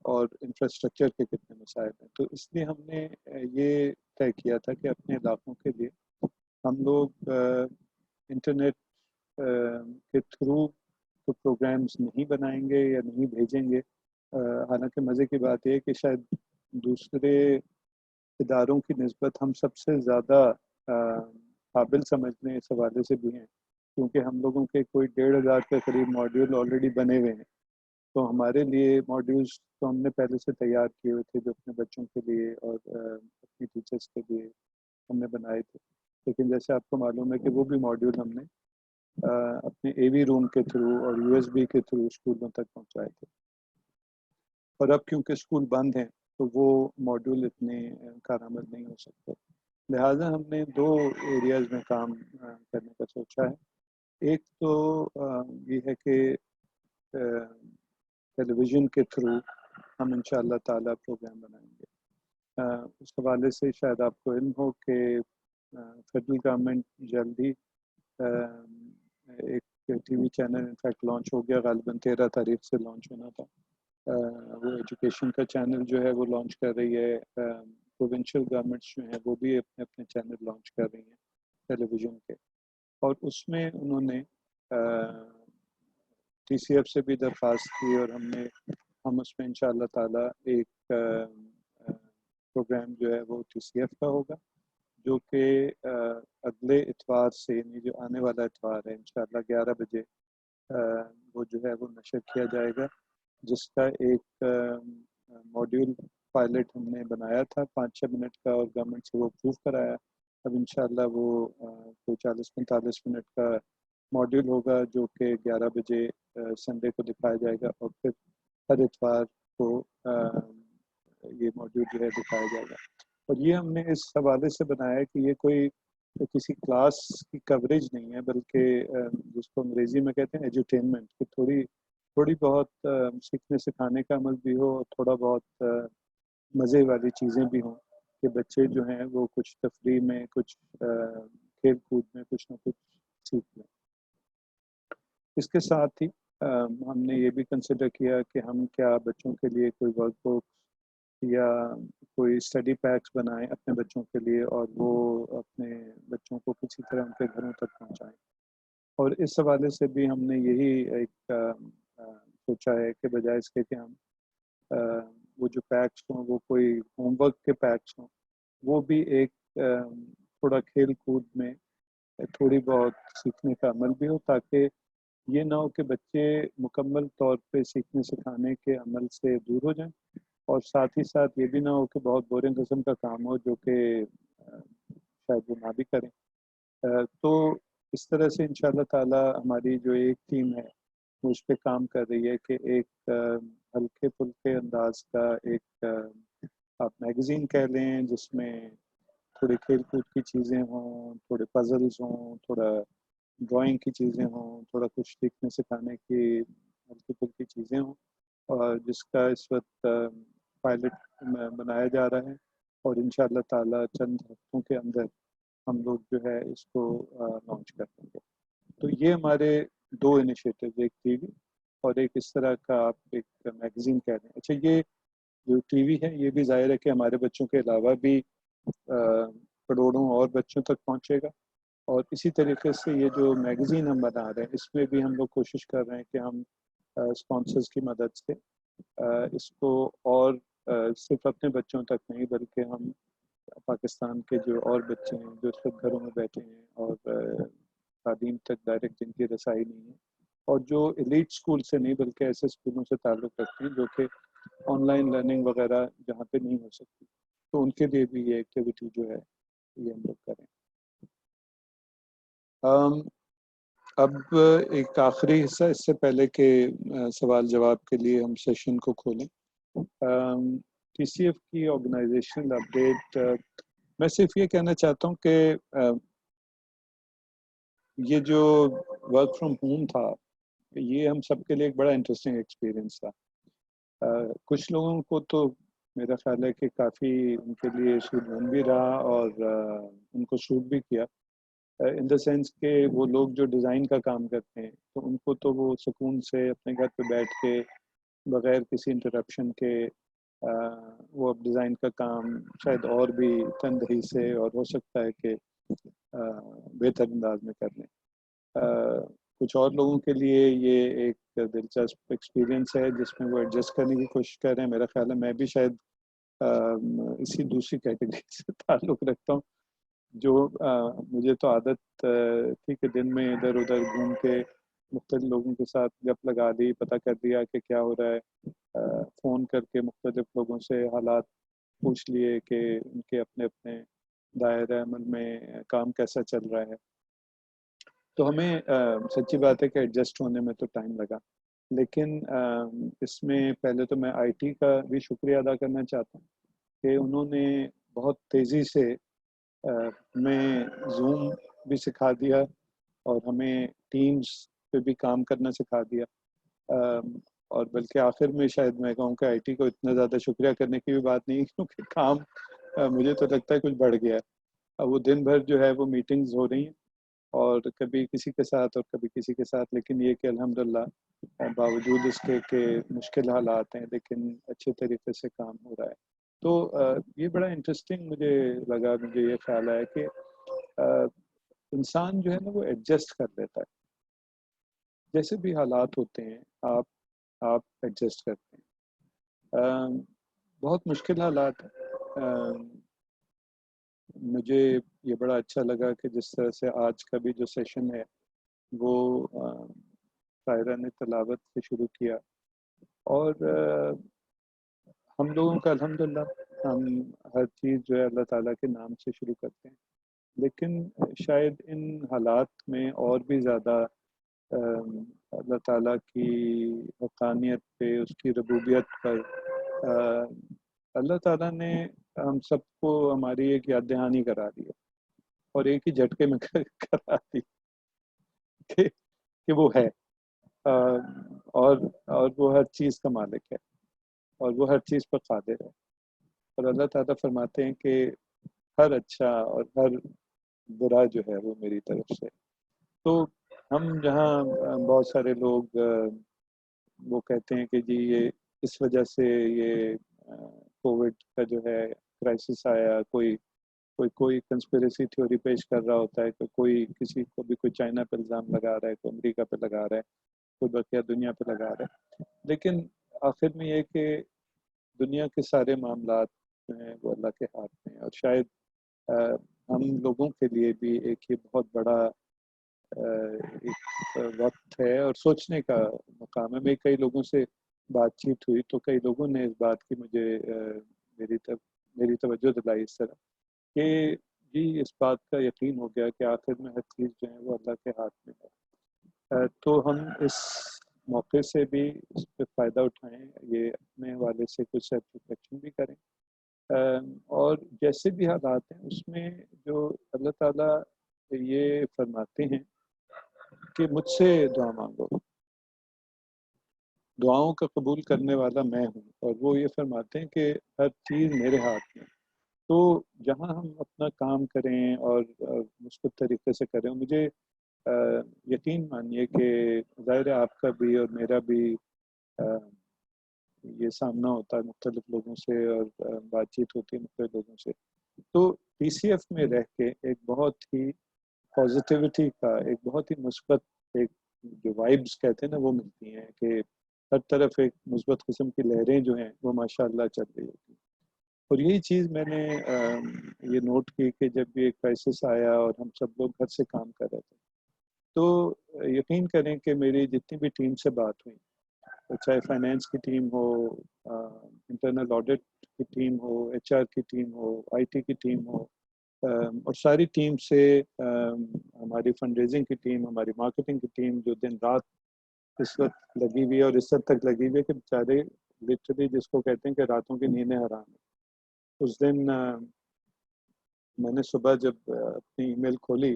اور انفراسٹرکچر کے کتنے مسائل ہیں. تو اس لیے ہم نے یہ طے کیا تھا کہ اپنے علاقوں کے لیے ہم لوگ انٹرنیٹ کے تھرو تو پروگرامز نہیں بنائیں گے یا نہیں بھیجیں گے. حالانکہ مزے کی بات یہ ہے کہ شاید دوسرے اداروں کی نسبت ہم سب سے زیادہ قابل سمجھنے اس حوالے سے بھی ہیں کیونکہ ہم لوگوں کے کوئی 1500 کے قریب ماڈیول آلریڈی بنے ہوئے ہیں. تو ہمارے لیے ماڈیولس تو ہم نے پہلے سے تیار کیے ہوئے تھے جو اپنے بچوں کے لیے اور اپنی ٹیچرس کے لیے ہم نے بنائے تھے. لیکن جیسے آپ کو معلوم ہے کہ وہ بھی ماڈیول ہم نے اپنے اے وی روم کے تھرو اور یو ایس بی کے تھرو اسکولوں تک پہنچائے تھے. اور اب کیونکہ اسکول بند ہیں تو وہ ماڈیول اتنے کارآمد نہیں ہو سکتے. لہٰذا ہم نے 2 ایریاز میں کام کرنے کا سوچا ہے. ایک تو یہ ہے کہ ٹیلی ویژن کے تھرو ہم انشاءاللہ تعالی پروگرام بنائیں گے. اس حوالے سے شاید آپ کو علم ہو کہ فیڈرل گورنمنٹ جلدی ایک TV channel in fact launch ہو گیا، غالباً 13 تاریخ سے لانچ ہونا تھا. وہ ایجوکیشن کا چینل جو ہے وہ لانچ کر رہی ہے. پروونشل گورنمنٹس جو ہیں وہ بھی اپنے اپنے چینل لانچ کر رہی ہیں ٹیلی ویژن کے. اور اس میں انہوں نے ٹی سی ایف سے بھی درخواست کی، اور ہم اس میں انشاءاللہ تعالی ایک پروگرام جو ہے وہ ٹی سی ایف کا ہوگا، جو کہ اگلے اتوار سے، یعنی جو آنے والا اتوار ہے انشاءاللہ 11 بجے وہ جو ہے وہ نشر کیا جائے گا، جس کا ایک ماڈیول پائلٹ ہم نے بنایا تھا 5-6 منٹ کا، اور گورنمنٹ سے وہ اپروو کرایا. اب انشاءاللہ وہ کوئی 40-45 منٹ کا ماڈیول ہوگا، جو کہ 11 بجے سنڈے کو دکھایا جائے گا، اور پھر ہر اتوار کو یہ ماڈیول جو ہے دکھایا جائے گا. اور یہ ہم نے اس حوالے سے بنایا ہے کہ یہ کوئی کسی کلاس کی کوریج نہیں ہے، بلکہ جس کو انگریزی میں کہتے ہیں ایجوٹینمنٹ، کہ تھوڑی بہت سیکھنے سکھانے کا عمل بھی ہو، اور تھوڑا بہت مزے والی چیزیں بھی ہوں، کہ بچے جو ہیں وہ کچھ تفریح میں، کچھ کھیل کود میں کچھ نہ کچھ سیکھ لیں. اس کے ساتھ ہی ہم نے یہ بھی کنسیڈر کیا کہ ہم کیا بچوں کے لیے کوئی ورک بک یا کوئی اسٹڈی پیکس بنائیں اپنے بچوں کے لیے، اور وہ اپنے بچوں کو کسی طرح ان کے گھروں تک پہنچائیں. اور اس حوالے سے بھی ہم نے یہی ایک سوچا ہے کہ بجائے اس کے کہ ہم وہ جو پیکس ہوں وہ کوئی ہوم ورک کے پیکس ہوں، وہ بھی ایک تھوڑا کھیل کود میں تھوڑی بہت سیکھنے کا عمل بھی ہو، تاکہ یہ نہ ہو کہ بچے مکمل طور پہ سیکھنے سکھانے کے عمل سے دور ہو جائیں، اور ساتھ ہی ساتھ یہ بھی نہ ہو کہ بہت بورنگ قسم کا کام ہو جو کہ شاید وہ نہ بھی کریں. تو اس طرح سے انشاءاللہ تعالی ہماری جو ایک ٹیم ہے وہ اس پہ کام کر رہی ہے کہ ایک ہلکے پھلکے انداز کا ایک آپ میگزین کہہ لیں، جس میں تھوڑے کھیل کود کی چیزیں ہوں، تھوڑے پزلز ہوں، تھوڑا ڈرائنگ کی چیزیں ہوں، تھوڑا کچھ سیکھنے سکھانے کی ہلکی پھلکی چیزیں ہوں، اور جس کا اس وقت پائلٹ بنایا جا رہا ہے. اور انشاءاللہ تعالی چند ہفتوں کے اندر ہم لوگ جو ہے اس کو لانچ کر دیں گے. تو یہ ہمارے 2 انیشیٹو، ایک ٹی وی اور ایک اس طرح کا آپ ایک میگزین کہہ دیں. اچھا، یہ جو ٹی وی ہے یہ بھی ظاہر ہے کہ ہمارے بچوں کے علاوہ بھی کروڑوں اور بچوں تک پہنچے گا، اور اسی طریقے سے یہ جو میگزین ہم بنا رہے ہیں اس میں بھی ہم لوگ کوشش کر رہے ہیں کہ ہم اسپانسرز کی مدد سے اس کو اور صرف اپنے بچوں تک نہیں، بلکہ ہم پاکستان کے جو اور بچے ہیں جو سب گھروں میں بیٹھے ہیں اور تعلیم تک ڈائریکٹ جن کی رسائی نہیں ہے، اور جو ایلیٹ اسکول سے نہیں بلکہ ایسے اسکولوں سے تعلق رکھتے ہیں جو کہ آن لائن لرننگ وغیرہ جہاں پہ نہیں ہو سکتی، تو ان کے لیے بھی یہ ایکٹیویٹی جو ہے یہ ہم لوگ کریں. اب ایک آخری حصہ اس سے پہلے کہ سوال جواب کے لیے ہم سیشن کو کھولیں. ٹی سی ایف کی آرگنائزیشنل اپڈیٹ، میں صرف یہ کہنا چاہتا ہوں کہ یہ جو ورک فرام ہوم تھا یہ ہم سب کے لیے ایک بڑا انٹرسٹنگ ایکسپیرینس تھا. کچھ لوگوں کو تو میرا خیال ہے کہ کافی ان کے لیے سود مند بھی رہا اور ان کو سوٹ بھی کیا، ان دا سینس کہ وہ لوگ جو ڈیزائن کا کام کرتے ہیں تو ان کو تو وہ سکون سے اپنے گھر پہ بیٹھ کے بغیر کسی انٹرپشن کے وہ اب ڈیزائن کا کام شاید اور بھی تندہی سے اور ہو سکتا ہے کہ بہتر انداز میں کر لیں. کچھ اور لوگوں کے لیے یہ ایک دلچسپ ایکسپیرینس ہے جس میں وہ ایڈجسٹ کرنے کی کوشش کر رہے ہیں. میرا خیال ہے میں بھی شاید اسی دوسری کیٹیگری سے تعلق رکھتا ہوں، جو مجھے تو عادت تھی کہ دن میں ادھر ادھر گھوم کے مختلف لوگوں کے ساتھ گپ لگا دی، پتہ کر دیا کہ کیا ہو رہا ہے، فون کر کے مختلف لوگوں سے حالات پوچھ لیے کہ ان کے اپنے اپنے دائرہ عمل میں کام کیسا چل رہا ہے. تو ہمیں سچی بات ہے کہ ایڈجسٹ ہونے میں تو ٹائم لگا، لیکن اس میں پہلے تو میں آئی ٹی کا بھی شکریہ ادا کرنا چاہتا ہوں کہ انہوں نے بہت تیزی سے ہمیں زوم بھی سکھا دیا اور ہمیں ٹیمز پہ بھی کام کرنا سکھا دیا، اور بلکہ آخر میں شاید میں کہوں کہ آئی ٹی کو اتنا زیادہ شکریہ کرنے کی بھی بات نہیں، کیونکہ کام مجھے تو لگتا ہے کچھ بڑھ گیا ہے. وہ دن بھر جو ہے وہ میٹنگز ہو رہی ہیں اور کبھی کسی کے ساتھ اور کبھی کسی کے ساتھ، لیکن یہ کہ الحمدللہ باوجود اس کے کہ مشکل حالات ہیں لیکن اچھے طریقے سے کام ہو رہا ہے. تو یہ بڑا انٹرسٹنگ مجھے لگا، مجھے یہ خیال آیا کہ انسان جو ہے نا وہ ایڈجسٹ کر لیتا ہے، جیسے بھی حالات ہوتے ہیں آپ ایڈجسٹ کرتے ہیں. بہت مشکل حالات ہیں. مجھے یہ بڑا اچھا لگا کہ جس طرح سے آج کا بھی جو سیشن ہے وہ شاعرانِ تلاوت سے شروع کیا، اور ہم لوگوں کا الحمدللہ ہم ہر چیز جو ہے اللہ تعالیٰ کے نام سے شروع کرتے ہیں، لیکن شاید ان حالات میں اور بھی زیادہ اللہ تعالیٰ کی حقانیت پہ، اس کی ربوبیت پر اللہ تعالیٰ نے ہم سب کو ہماری ایک یاد دہانی کرا دی ہے، اور ایک ہی جھٹکے میں کرا دی کہ وہ ہے، اور وہ ہر چیز کا مالک ہے، اور وہ ہر چیز پر قادر ہے. اور اللہ تعالیٰ فرماتے ہیں کہ ہر اچھا اور ہر برا جو ہے وہ میری طرف سے. تو ہم جہاں بہت سارے لوگ وہ کہتے ہیں کہ جی یہ اس وجہ سے یہ کووڈ کا جو ہے کرائسس آیا، کوئی کنسپریسی تھیوری پیش کر رہا ہوتا ہے کہ کوئی کسی کو بھی کوئی چائنا پہ الزام لگا رہا ہے، کوئی امریکہ پہ لگا رہا ہے، کوئی بقیہ دنیا پہ لگا رہا ہے. لیکن آخر میں یہ کہ دنیا کے سارے معاملات جو ہیں وہ اللہ کے ہاتھ میں ہیں، اور شاید ہم لوگوں کے لیے بھی ایک یہ بہت بڑا ایک وقت ہے اور سوچنے کا مقام ہے. میں کئی لوگوں سے بات چیت ہوئی تو کئی لوگوں نے اس بات کی مجھے میری توجہ دلائی اس طرح کہ جی اس بات کا یقین ہو گیا کہ آخر میں ہر چیز جو ہے وہ اللہ کے ہاتھ میں ہے. تو ہم اس موقع سے بھی اس پہ فائدہ اٹھائیں، یہ اپنے حوالے سے کچھ سیلف ریفلیکشن بھی کریں، اور جیسے بھی حالات ہیں اس میں جو اللہ تعالیٰ یہ فرماتے ہیں کہ مجھ سے دعا مانگو، دعاؤں کا قبول کرنے والا میں ہوں، اور وہ یہ فرماتے ہیں کہ ہر چیز میرے ہاتھ میں. تو جہاں ہم اپنا کام کریں اور مثبت طریقے سے کریں، مجھے یقین مانیے کہ ظاہر ہے آپ کا بھی اور میرا بھی یہ سامنا ہوتا ہے مختلف لوگوں سے، اور بات چیت ہوتی ہے مختلف لوگوں سے. تو ٹی سی ایف میں رہ کے ایک بہت ہی پازیٹیوٹی کا، ایک بہت ہی مثبت ایک جو وائبس کہتے ہیں نا وہ ملتی ہیں کہ ہر طرف ایک مثبت قسم کی لہریں جو ہیں وہ ماشاء اللہ چل رہی ہوتی ہیں. اور یہی چیز میں نے یہ نوٹ کی کہ جب بھی ایک کرائسس آیا اور ہم سب لوگ گھر سے کام کر رہے تھے، تو یقین کریں کہ میری جتنی بھی ٹیم سے بات ہوئی، چاہے فائنینس کی ٹیم ہو، انٹرنل آڈٹ کی ٹیم ہو، ایچ آر کی ٹیم ہو، آئی ٹی کی ٹیم ہو، اور ساری ٹیم سے ہماری فنڈ ریزنگ کی ٹیم، ہماری مارکیٹنگ کی ٹیم جو دن رات اس وقت لگی ہوئی ہے، اور اس وقت تک لگی ہوئی ہے کہ بیچارے لٹرلی جس کو کہتے ہیں کہ راتوں کی نیندیں حرام ہیں. اس دن میں نے صبح جب اپنی ای میل کھولی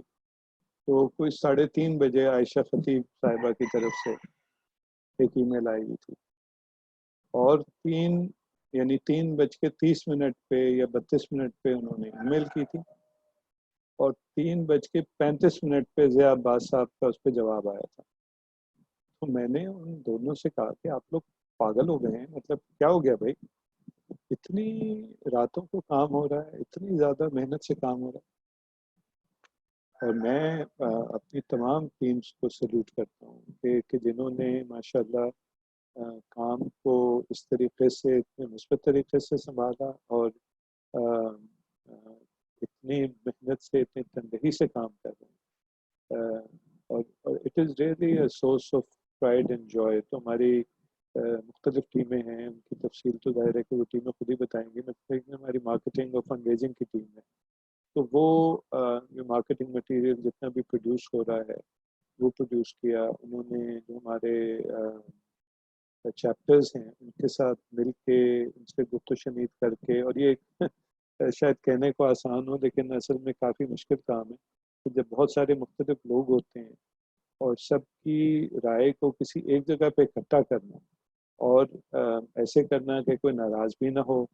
تو کوئی 3:30 بجے عائشہ خطیب صاحبہ کی طرف سے ایک ای میل آئی ہوئی تھی، اور 3:30 پہ یا 32 پہ انہوں نے ای میل کی تھی، اور 3:35 پہ ضیاء عباس صاحب کا اس پہ جواب آیا تھا. تو میں نے ان دونوں سے کہا کہ آپ لوگ پاگل ہو گئے ہیں، مطلب کیا ہو گیا بھائی، اتنی راتوں کو کام ہو رہا ہے، اتنی زیادہ محنت سے کام ہو رہا ہے. اور میں اپنی تمام ٹیمز کو سیلوٹ کرتا ہوں کہ جنہوں نے ماشاءاللہ کام کو اس طریقے سے اتنے مثبت طریقے سے سنبھالا، اور اتنی محنت سے اتنی تندہی سے کام کر رہے ہیں. اور it is really a source of pride and joy. تو ہماری مختلف ٹیمیں ہیں، ان کی تفصیل تو ظاہر ہے کہ وہ ٹیمیں خود ہی بتائیں گی. ہماری مارکیٹنگ اور فنڈ ریزنگ کی ٹیم ہے، تو وہ جو مارکیٹنگ مٹیریل جتنا بھی پروڈیوس ہو رہا ہے وہ پروڈیوس کیا انہوں نے. جو ہمارے چیپٹرز ہیں ان کے ساتھ مل کے، ان سے گفت و شنید کر کے، اور یہ شاید کہنے کو آسان ہو لیکن اصل میں کافی مشکل کام ہے کہ جب بہت سارے مختلف لوگ ہوتے ہیں اور سب کی رائے کو کسی ایک جگہ پہ اکٹھا کرنا، اور ایسے کرنا کہ کوئی ناراض بھی نہ ہو،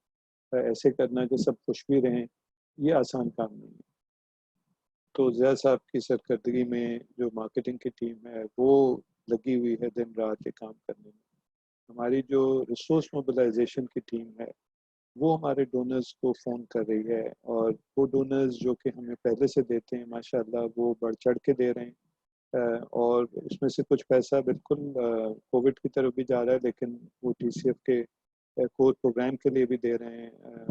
ایسے کرنا کہ سب خوش بھی رہیں، یہ آسان کام نہیں ہے. تو ضیاء صاحب کی سرکردگی میں جو مارکیٹنگ کی ٹیم ہے وہ لگی ہوئی ہے دن رات یہ کام کرنے میں. ہماری جو ریسورس موبلائزیشن کی ٹیم ہے وہ ہمارے ڈونرز کو فون کر رہی ہے، اور وہ ڈونرز جو کہ ہمیں پہلے سے دیتے ہیں ماشاءاللہ وہ بڑھ چڑھ کے دے رہے ہیں، اور اس میں سے کچھ پیسہ بالکل کووڈ کی طرف بھی جا رہا ہے، لیکن وہ ٹی سی ایف کے کور پروگرام کے لیے بھی دے رہے ہیں،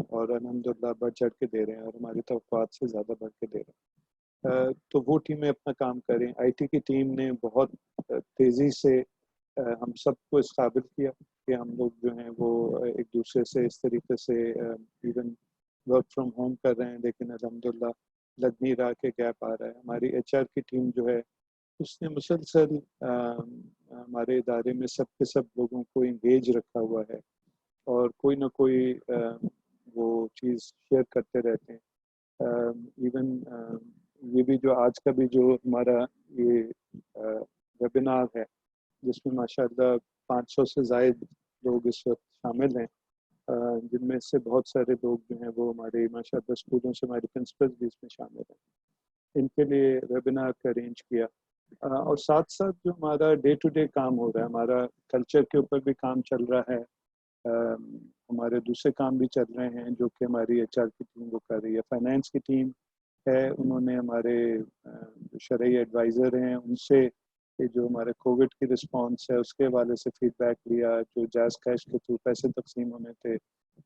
اور الحمدللہ بڑھ چڑھ کے دے رہے ہیں، اور ہماری توقعات سے زیادہ بڑھ کے دے رہے ہیں. تو وہ ٹیمیں اپنا کام کریں. آئی ٹی کی ٹیم نے بہت تیزی سے ہم سب کو اس قابل کیا کہ ہم لوگ جو ہیں وہ ایک دوسرے سے اس طریقے سے ایون ورک فرام ہوم کر رہے ہیں، لیکن الحمدللہ لگ نہیں رہا کہ گیپ آ رہا ہے. ہماری ایچ آر کی ٹیم جو ہے اس نے مسلسل ہمارے ادارے میں سب کے سب لوگوں کو انگیج رکھا ہوا ہے، اور کوئی نہ کوئی وہ چیز شیئر کرتے رہتے ہیں. ایون یہ بھی جو آج کا بھی جو ہمارا یہ ویبینار ہے جس میں ماشاءاللہ 500 سے زائد لوگ اس وقت شامل ہیں، جن میں سے بہت سارے لوگ جو ہیں وہ ہمارے ماشاءاللہ اسکولوں سے ہمارے پرنسپل بھی اس میں شامل ہیں. ان کے لیے ویبینار کا ارینج کیا، اور ساتھ ساتھ جو ہمارا ڈے ٹو ڈے کام ہو رہا ہے، ہمارا کلچر کے اوپر بھی کام چل رہا ہے، ہمارے دوسرے کام بھی چل رہے ہیں جو کہ ہماری ایچ آر کی ٹیم وہ کر رہی ہے. فائنینس کی ٹیم ہے، انہوں نے ہمارے جو شرعی ایڈوائزر ہیں ان سے کہ جو ہمارے کووڈ کی رسپانس ہے اس کے حوالے سے فیڈ بیک لیا، جو جائز کیش کے تھرو پیسے تقسیم ہونے تھے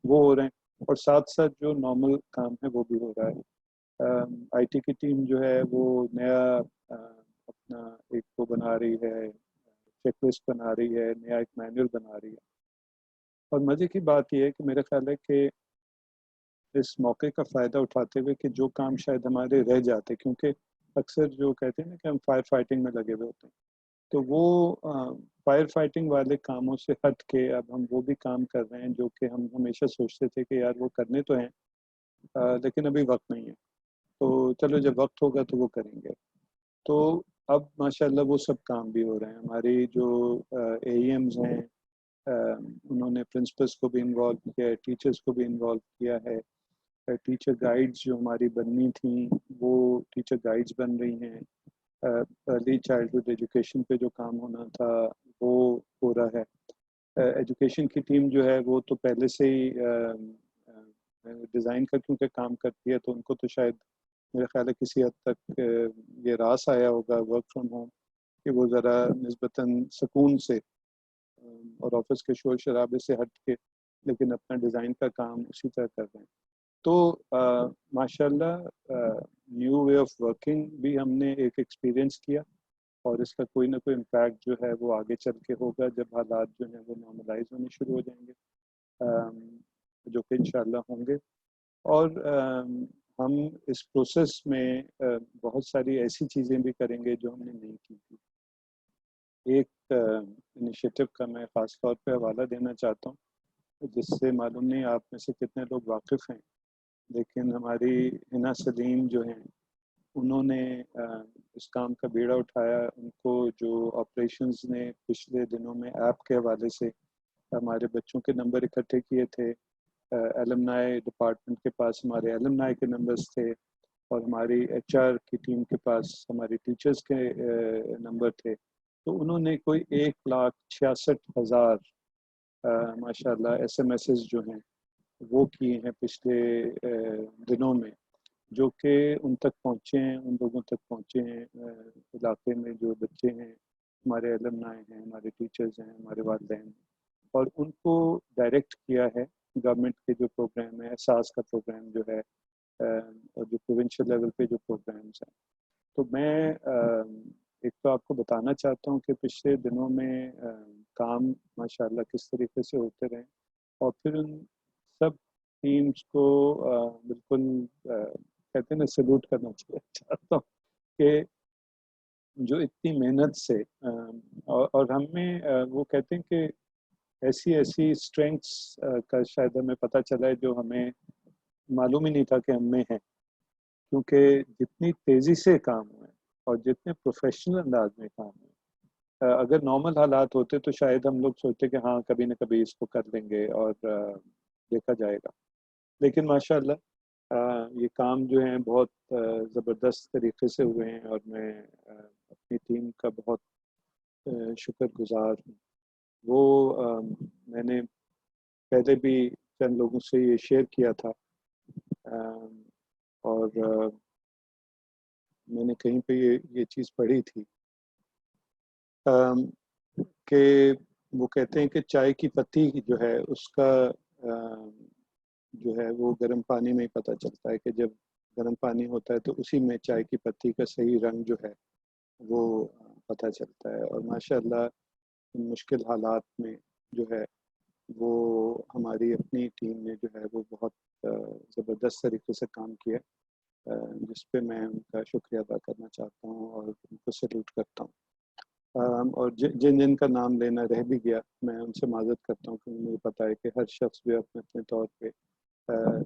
وہ ہو رہے ہیں، اور ساتھ ساتھ جو نارمل کام ہے وہ بھی ہو رہا ہے. آئی ٹی کی ٹیم جو ہے وہ نیا اپنا ایک وہ بنا رہی ہے، چیک لسٹ بنا رہی ہے، نیا ایک مینول بنا رہی ہے. اور مزے کی بات یہ ہے کہ میرا خیال ہے کہ اس موقع کا فائدہ اٹھاتے ہوئے کہ جو کام شاید ہمارے رہ جاتے، کیونکہ اکثر جو کہتے ہیں نا کہ ہم فائر فائٹنگ میں لگے ہوئے ہوتے ہیں، تو وہ فائر فائٹنگ والے کاموں سے ہٹ کے اب ہم وہ بھی کام کر رہے ہیں جو کہ ہم ہمیشہ سوچتے تھے کہ یار وہ کرنے تو ہیں لیکن ابھی وقت نہیں ہے، تو چلو جب وقت ہوگا تو وہ کریں گے. تو اب ماشاءاللہ وہ سب کام بھی ہو رہے ہیں. ہماری جو اے ای ایمز ہیں انہوں نے پرنسپلس کو بھی انوالو کیا ہے، ٹیچرس کو بھی انوالو کیا ہے. ٹیچر گائیڈز جو ہماری بننی تھیں وہ ٹیچر گائیڈز بن رہی ہیں. ارلی چائلڈہڈ ایجوکیشن پہ جو کام ہونا تھا وہ ہو رہا ہے. ایجوکیشن کی ٹیم جو ہے وہ تو پہلے سے ہی ڈیزائن کا کیونکہ کام کرتی ہے، تو ان کو تو شاید میرا خیال ہے کسی حد تک یہ راس آیا ہوگا ورک فرام ہوم کہ وہ ذرا نسبتاً سکون سے اور آفس کے شور شرابے سے ہٹ کے لیکن اپنا ڈیزائن کا کام اسی طرح کر رہے ہیں. تو ماشاءاللہ نیو وے آف ورکنگ بھی ہم نے ایک ایکسپیرئنس کیا، اور اس کا کوئی نہ کوئی امپیکٹ جو ہے وہ آگے چل کے ہوگا جب حالات جو ہیں وہ نارملائز ہونے شروع ہو جائیں گے، جو کہ انشاءاللہ ہوں گے. اور ہم اس پروسیس میں بہت ساری ایسی چیزیں بھی کریں گے جو ہم نے نہیں کی تھی. ایک انیشیٹو کا میں خاص طور پہ حوالہ دینا چاہتا ہوں جس سے معلوم نہیں آپ میں سے کتنے لوگ واقف ہیں، لیکن ہماری حنا سلیم جو ہیں انہوں نے اس کام کا بیڑا اٹھایا. ان کو جو آپریشنز نے پچھلے دنوں میں ایپ کے حوالے سے ہمارے بچوں کے نمبر اکٹھے کیے تھے، ایلمنائی ڈپارٹمنٹ کے پاس ہمارے ایلمنائی کے نمبرز تھے، اور ہماری ایچ آر کی ٹیم کے پاس ہماری ٹیچرز کے نمبر تھے. تو انہوں نے کوئی 1,66,000 ماشاءاللہ ایس ایم ایسز جو ہیں وہ کیے ہیں پچھلے دنوں میں، جو کہ ان تک پہنچے ہیں، ان لوگوں تک پہنچے ہیں علاقے میں جو بچے ہیں ہمارے علمنائے ہیں، ہمارے ٹیچرز ہیں، ہمارے والدین ہیں، اور ان کو ڈائریکٹ کیا ہے گورنمنٹ کے جو پروگرام ہے، احساس کا پروگرام جو ہے، اور جو پروونشل لیول پہ جو پروگرامز ہیں. تو میں ایک تو آپ کو بتانا چاہتا ہوں کہ پچھلے دنوں میں کام ماشاءاللہ کس طریقے سے ہوتے رہے، اور پھر ان سب ٹیمز کو بالکل کہتے ہیں نا سلوٹ کرنا چاہتا ہوں کہ جو اتنی محنت سے اور ہم میں وہ کہتے ہیں کہ ایسی اسٹرینگس کا شاید ہمیں پتہ چلا ہے جو ہمیں معلوم ہی نہیں تھا کہ ہم میں ہیں، کیونکہ جتنی تیزی سے کام ہوئے اور جتنے پروفیشنل انداز میں کام ہوئے، اگر نارمل حالات ہوتے تو شاید ہم لوگ سوچتے کہ ہاں کبھی نہ کبھی اس کو کر لیں گے اور دیکھا جائے گا. لیکن ماشاءاللہ یہ کام جو ہیں بہت زبردست طریقے سے ہوئے ہیں، اور میں اپنی ٹیم کا بہت شکر گزار ہوں. وہ میں نے پہلے بھی چند لوگوں سے یہ شیئر کیا تھا، اور میں نے کہیں پہ یہ چیز پڑھی تھی کہ وہ کہتے ہیں کہ چائے کی پتی جو ہے اس کا جو ہے وہ گرم پانی میں ہی پتہ چلتا ہے، کہ جب گرم پانی ہوتا ہے تو اسی میں چائے کی پتی کا صحیح رنگ جو ہے وہ پتہ چلتا ہے. اور ماشاءاللہ ان مشکل حالات میں جو ہے وہ ہماری اپنی ٹیم نے جو ہے وہ بہت زبردست طریقے سے کام کیا، جس پہ میں ان کا شکریہ ادا کرنا چاہتا ہوں اور ان کو سیلوٹ کرتا ہوں. اور جن کا نام لینا رہ بھی گیا میں ان سے معذرت کرتا ہوں، کیونکہ مجھے پتہ ہے کہ ہر شخص بھی اپنے اپنے طور پہ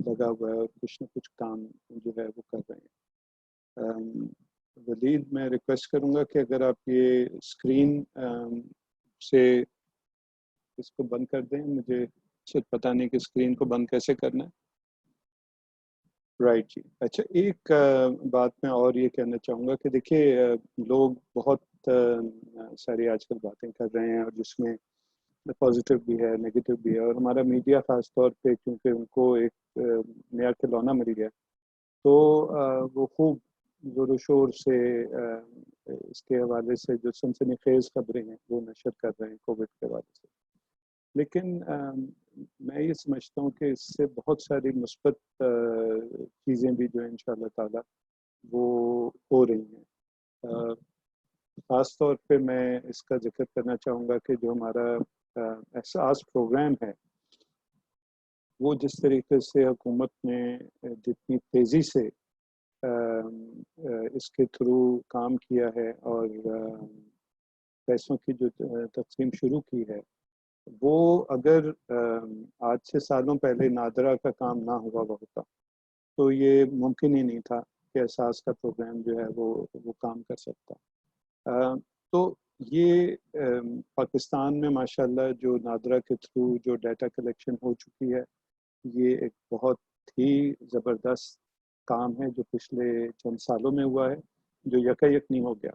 لگا ہوا ہے اور کچھ نہ کچھ کام جو ہے وہ کر رہے ہیں. ولید، میں ریکویسٹ کروں گا کہ اگر آپ یہ اسکرین سے اس کو بند کر دیں، مجھے صرف پتہ نہیں کہ اسکرین کو بند کیسے کرنا ہے. رائٹ جی. اچھا، ایک بات میں اور یہ کہنا چاہوں گا کہ دیکھیے لوگ بہت ساری آج کل باتیں کر رہے ہیں، اور جس میں پازیٹیو بھی ہے، نیگیٹو بھی ہے، اور ہمارا میڈیا خاص طور پہ کیونکہ ان کو ایک نیا کھلونا مل گیا تو وہ خوب زور و شور سے اس کے حوالے سے جو سنسنی خیز خبریں ہیں وہ نشر کر رہے ہیں کووڈ کے حوالے سے. لیکن میں یہ سمجھتا ہوں کہ اس سے بہت ساری مثبت چیزیں بھی جو ہیں انشاءاللہ تعالی وہ ہو رہی ہیں. خاص طور پہ میں اس کا ذکر کرنا چاہوں گا کہ جو ہمارا احساس پروگرام ہے وہ جس طریقے سے حکومت نے جتنی تیزی سے اس کے تھرو کام کیا ہے اور پیسوں کی جو تقسیم شروع کی ہے، وہ اگر آج سے سالوں پہلے نادرا کا کام نہ ہوا ہوتا تو یہ ممکن ہی نہیں تھا کہ احساس کا پروگرام جو ہے وہ کام کر سکتا. تو یہ پاکستان میں ماشاءاللہ جو نادرا کے تھرو جو ڈیٹا کلیکشن ہو چکی ہے، یہ ایک بہت ہی زبردست کام ہے جو پچھلے چند سالوں میں ہوا ہے، جو یکایک نہیں ہو گیا.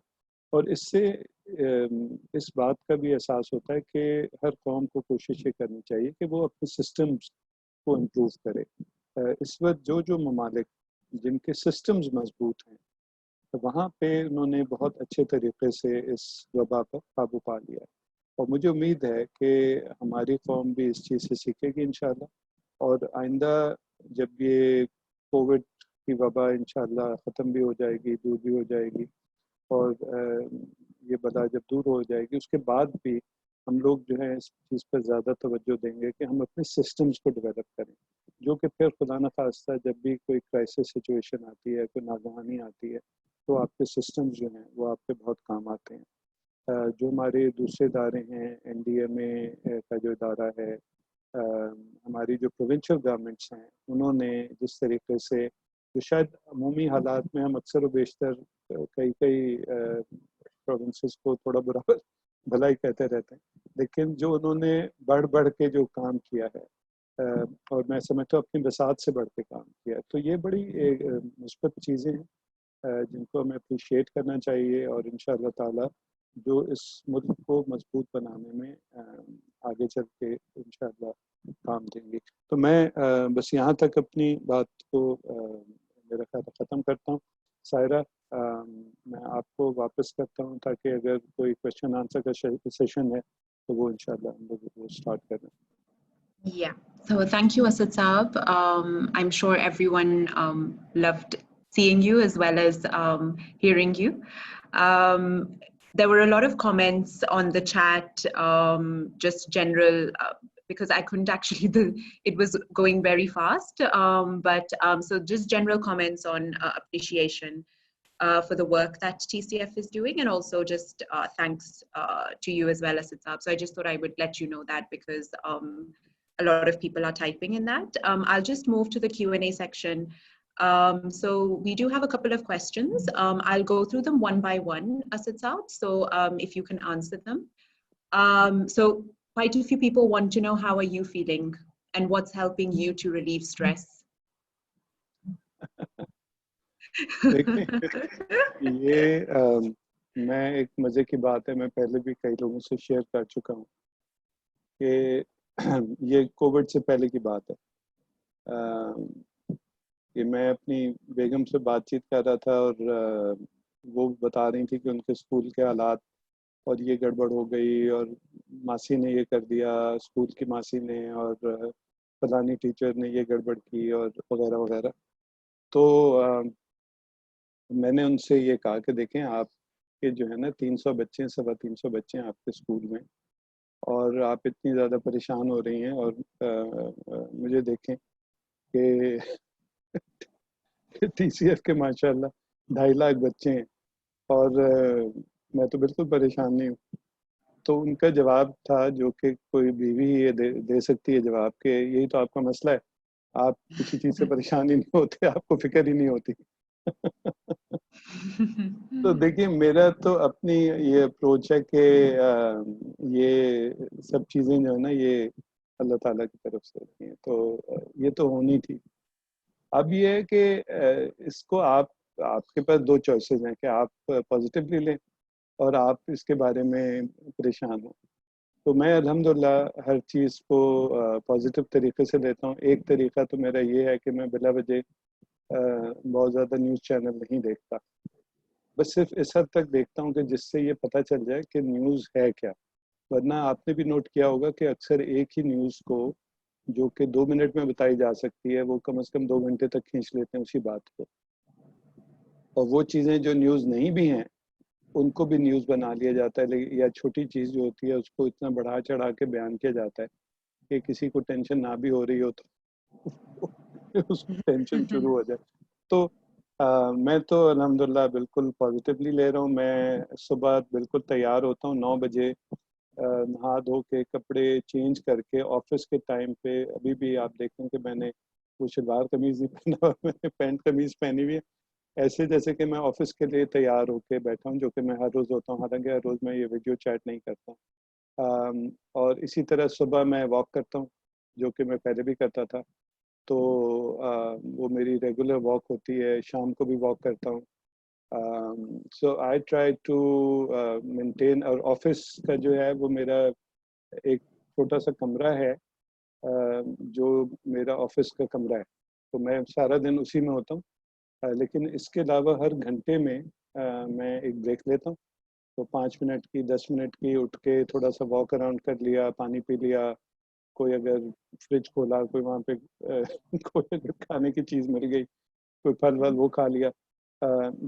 اور اس سے اس بات کا بھی احساس ہوتا ہے کہ ہر قوم کو کوشش یہ کرنی چاہیے کہ وہ اپنے سسٹمز کو امپروو کرے. اس وقت جو ممالک جن کے سسٹمز مضبوط ہیں وہاں پہ انہوں نے بہت اچھے طریقے سے اس وبا پر قابو پا لیا ہے، اور مجھے امید ہے کہ ہماری قوم بھی اس چیز سے سیکھے گی انشاءاللہ. اور آئندہ جب یہ کووڈ کی وبا انشاءاللہ ختم بھی ہو جائے گی، دور بھی ہو جائے گی، اور یہ بلا جب دور ہو جائے گی اس کے بعد بھی ہم لوگ جو ہے اس چیز پر زیادہ توجہ دیں گے کہ ہم اپنے سسٹمز کو ڈیولپ کریں، جو کہ پھر خدا نخواستہ جب بھی کوئی کرائسس سچویشن آتی ہے، کوئی ناگہانی آتی ہے، تو آپ کے سسٹمز جو ہیں وہ آپ کے بہت کام آتے ہیں. جو ہمارے دوسرے ادارے ہیں، NDMA کا جو ادارہ ہے، ہماری جو پروونشل گورنمنٹس ہیں، انہوں نے جس طریقے سے جو شاید عمومی حالات میں ہم اکثر و بیشتر کئی پروونسز کو تھوڑا برا بھلا ہی کہتے رہتے ہیں، لیکن جو انہوں نے بڑھ کے جو کام کیا ہے، اور میں سمجھتا ہوں اپنی بساط سے بڑھ کے کام کیا ہے، تو یہ بڑی مثبت چیزیں ہیں جن کو ہمیں اپریشیٹ کرنا چاہیے، اور انشاءاللہ تعالی جو اس ملک کو مضبوط بنانے میں آگے چل کے انشاءاللہ کام دیں گے. تو میں بس یہاں تک اپنی بات کو میرا خیال ختم کرتا ہوں. سائرہ، میں آپ کو واپس کرتا ہوں تاکہ اگر کوئی کویشچن آنسر کا سیشن ہے تو وہ انشاءاللہ ہم لوگ وہ اسٹارٹ کریں.
Yeah, so thank you, Asad Saab. I'm sure everyone loved seeing you as well as hearing you. There were a lot of comments on the chat, just general, because I couldn't actually, it was going very fast, but so just general comments on appreciation for the work that TCF is doing, and also just thanks to you as well, Asad Saab. So I just thought I would let you know that, because a lot of people are typing in that. I'll just move to the Q&A section. So we do have a couple of questions. I'll go through them one by one, Asad Saab, so if you can answer them. So quite a few people want to know, how are you feeling and what's helping you to relieve stress?
دیکھیں یہ میں ایک مزے کی بات ہے، میں پہلے بھی کئی لوگوں سے شیئر کر چکا ہوں کہ یہ کووڈ سے پہلے کی بات ہے کہ میں اپنی بیگم سے بات چیت کر رہا تھا اور وہ بتا رہی تھی کہ ان کے اسکول کے حالات اور یہ گڑبڑ ہو گئی اور ماسی نے یہ کر دیا، اسکول کی ماسی نے، اور فلانی ٹیچر نے یہ گڑبڑ کی اور وغیرہ وغیرہ. تو میں نے ان سے یہ کہا کہ دیکھیں آپ کے جو ہے نا 300 بچے 350 بچے ہیں آپ کے اسکول میں، اور آپ اتنی زیادہ پریشان ہو رہی ہیں، اور مجھے دیکھیں کہ ٹی سی ایف کے ماشاء اللہ 2.5 لاکھ بچے ہیں اور میں تو بالکل پریشان نہیں ہوں. تو ان کا جواب تھا جو کہ کوئی بیوی یہ دے سکتی ہے جواب، کہ یہی تو آپ کا مسئلہ ہے، آپ کسی چیز سے پریشان ہی نہیں ہوتے، آپ کو فکر ہی نہیں ہوتی. تو دیکھیے میرا تو اپنی یہ اپروچ ہے کہ یہ سب چیزیں جو ہے نا یہ اللہ تعالیٰ کی طرف سے ہوتی ہیں، تو یہ تو ہونی تھی. اب یہ ہے کہ اس کو آپ کے پاس 2 چوائسیز ہیں کہ آپ پازیٹیولی لیں اور آپ اس کے بارے میں پریشان ہوں. تو میں الحمدللہ ہر چیز کو پازیٹیو طریقے سے لیتا ہوں. ایک طریقہ تو میرا یہ ہے کہ میں بلا وجہ بہت زیادہ نیوز چینل نہیں دیکھتا، بس صرف اس حد تک دیکھتا ہوں کہ جس سے یہ پتہ چل جائے کہ نیوز ہے کیا. ورنہ آپ نے بھی نوٹ کیا ہوگا کہ اکثر ایک ہی نیوز کو جو کہ 2 منٹ میں بتائی جا سکتی ہے وہ کم از کم 2 گھنٹے تک کھینچ لیتے ہیں اسی بات کو، اور وہ چیزیں جو نیوز نہیں بھی ہیں ان کو بھی نیوز بنا لیا جاتا ہے، یا چھوٹی چیز جو ہوتی ہے اس کو اتنا بڑھا چڑھا کے بیان کیا جاتا ہے کہ کسی کو ٹینشن نہ بھی ہو رہی ہو تو اس کو ٹینشن شروع ہو جائے. تو میں تو الحمدللہ بالکل پازیٹیولی لے رہا ہوں. میں صبح بالکل تیار ہوتا ہوں 9 بجے، نہا دھو کے کپڑے چینج کر کے آفس کے ٹائم پہ. ابھی بھی آپ دیکھیں کہ میں نے وہ شلوار قمیض نہیں پہنا ہوا، میں نے پینٹ قمیض پہنی ہوئی ہے، ایسے جیسے کہ میں آفس کے لیے تیار ہو کے بیٹھا ہوں، جو کہ میں ہر روز ہوتا ہوں. حالانکہ ہر روز میں یہ ویڈیو چیٹ نہیں کرتا ہوں. اور اسی طرح صبح میں واک کرتا ہوں جو کہ میں پہلے بھی کرتا تھا، تو وہ میری ریگولر واک ہوتی ہے. شام کو بھی واک کرتا ہوں. سو آئی ٹرائی ٹو مینٹین. اور آفس کا جو ہے وہ میرا ایک چھوٹا سا کمرہ ہے جو میرا آفس کا کمرہ ہے، تو میں سارا دن اسی میں ہوتا ہوں. لیکن اس کے علاوہ ہر گھنٹے میں میں ایک بریک لیتا ہوں، تو 5 منٹ کی 10 منٹ کی اٹھ کے تھوڑا سا واک اراؤنڈ کر لیا، پانی پی لیا، کوئی اگر فریج کھولا، کوئی وہاں پہ کوئی اگر کھانے کی چیز مل گئی، کوئی پھل ول وہ کھا لیا.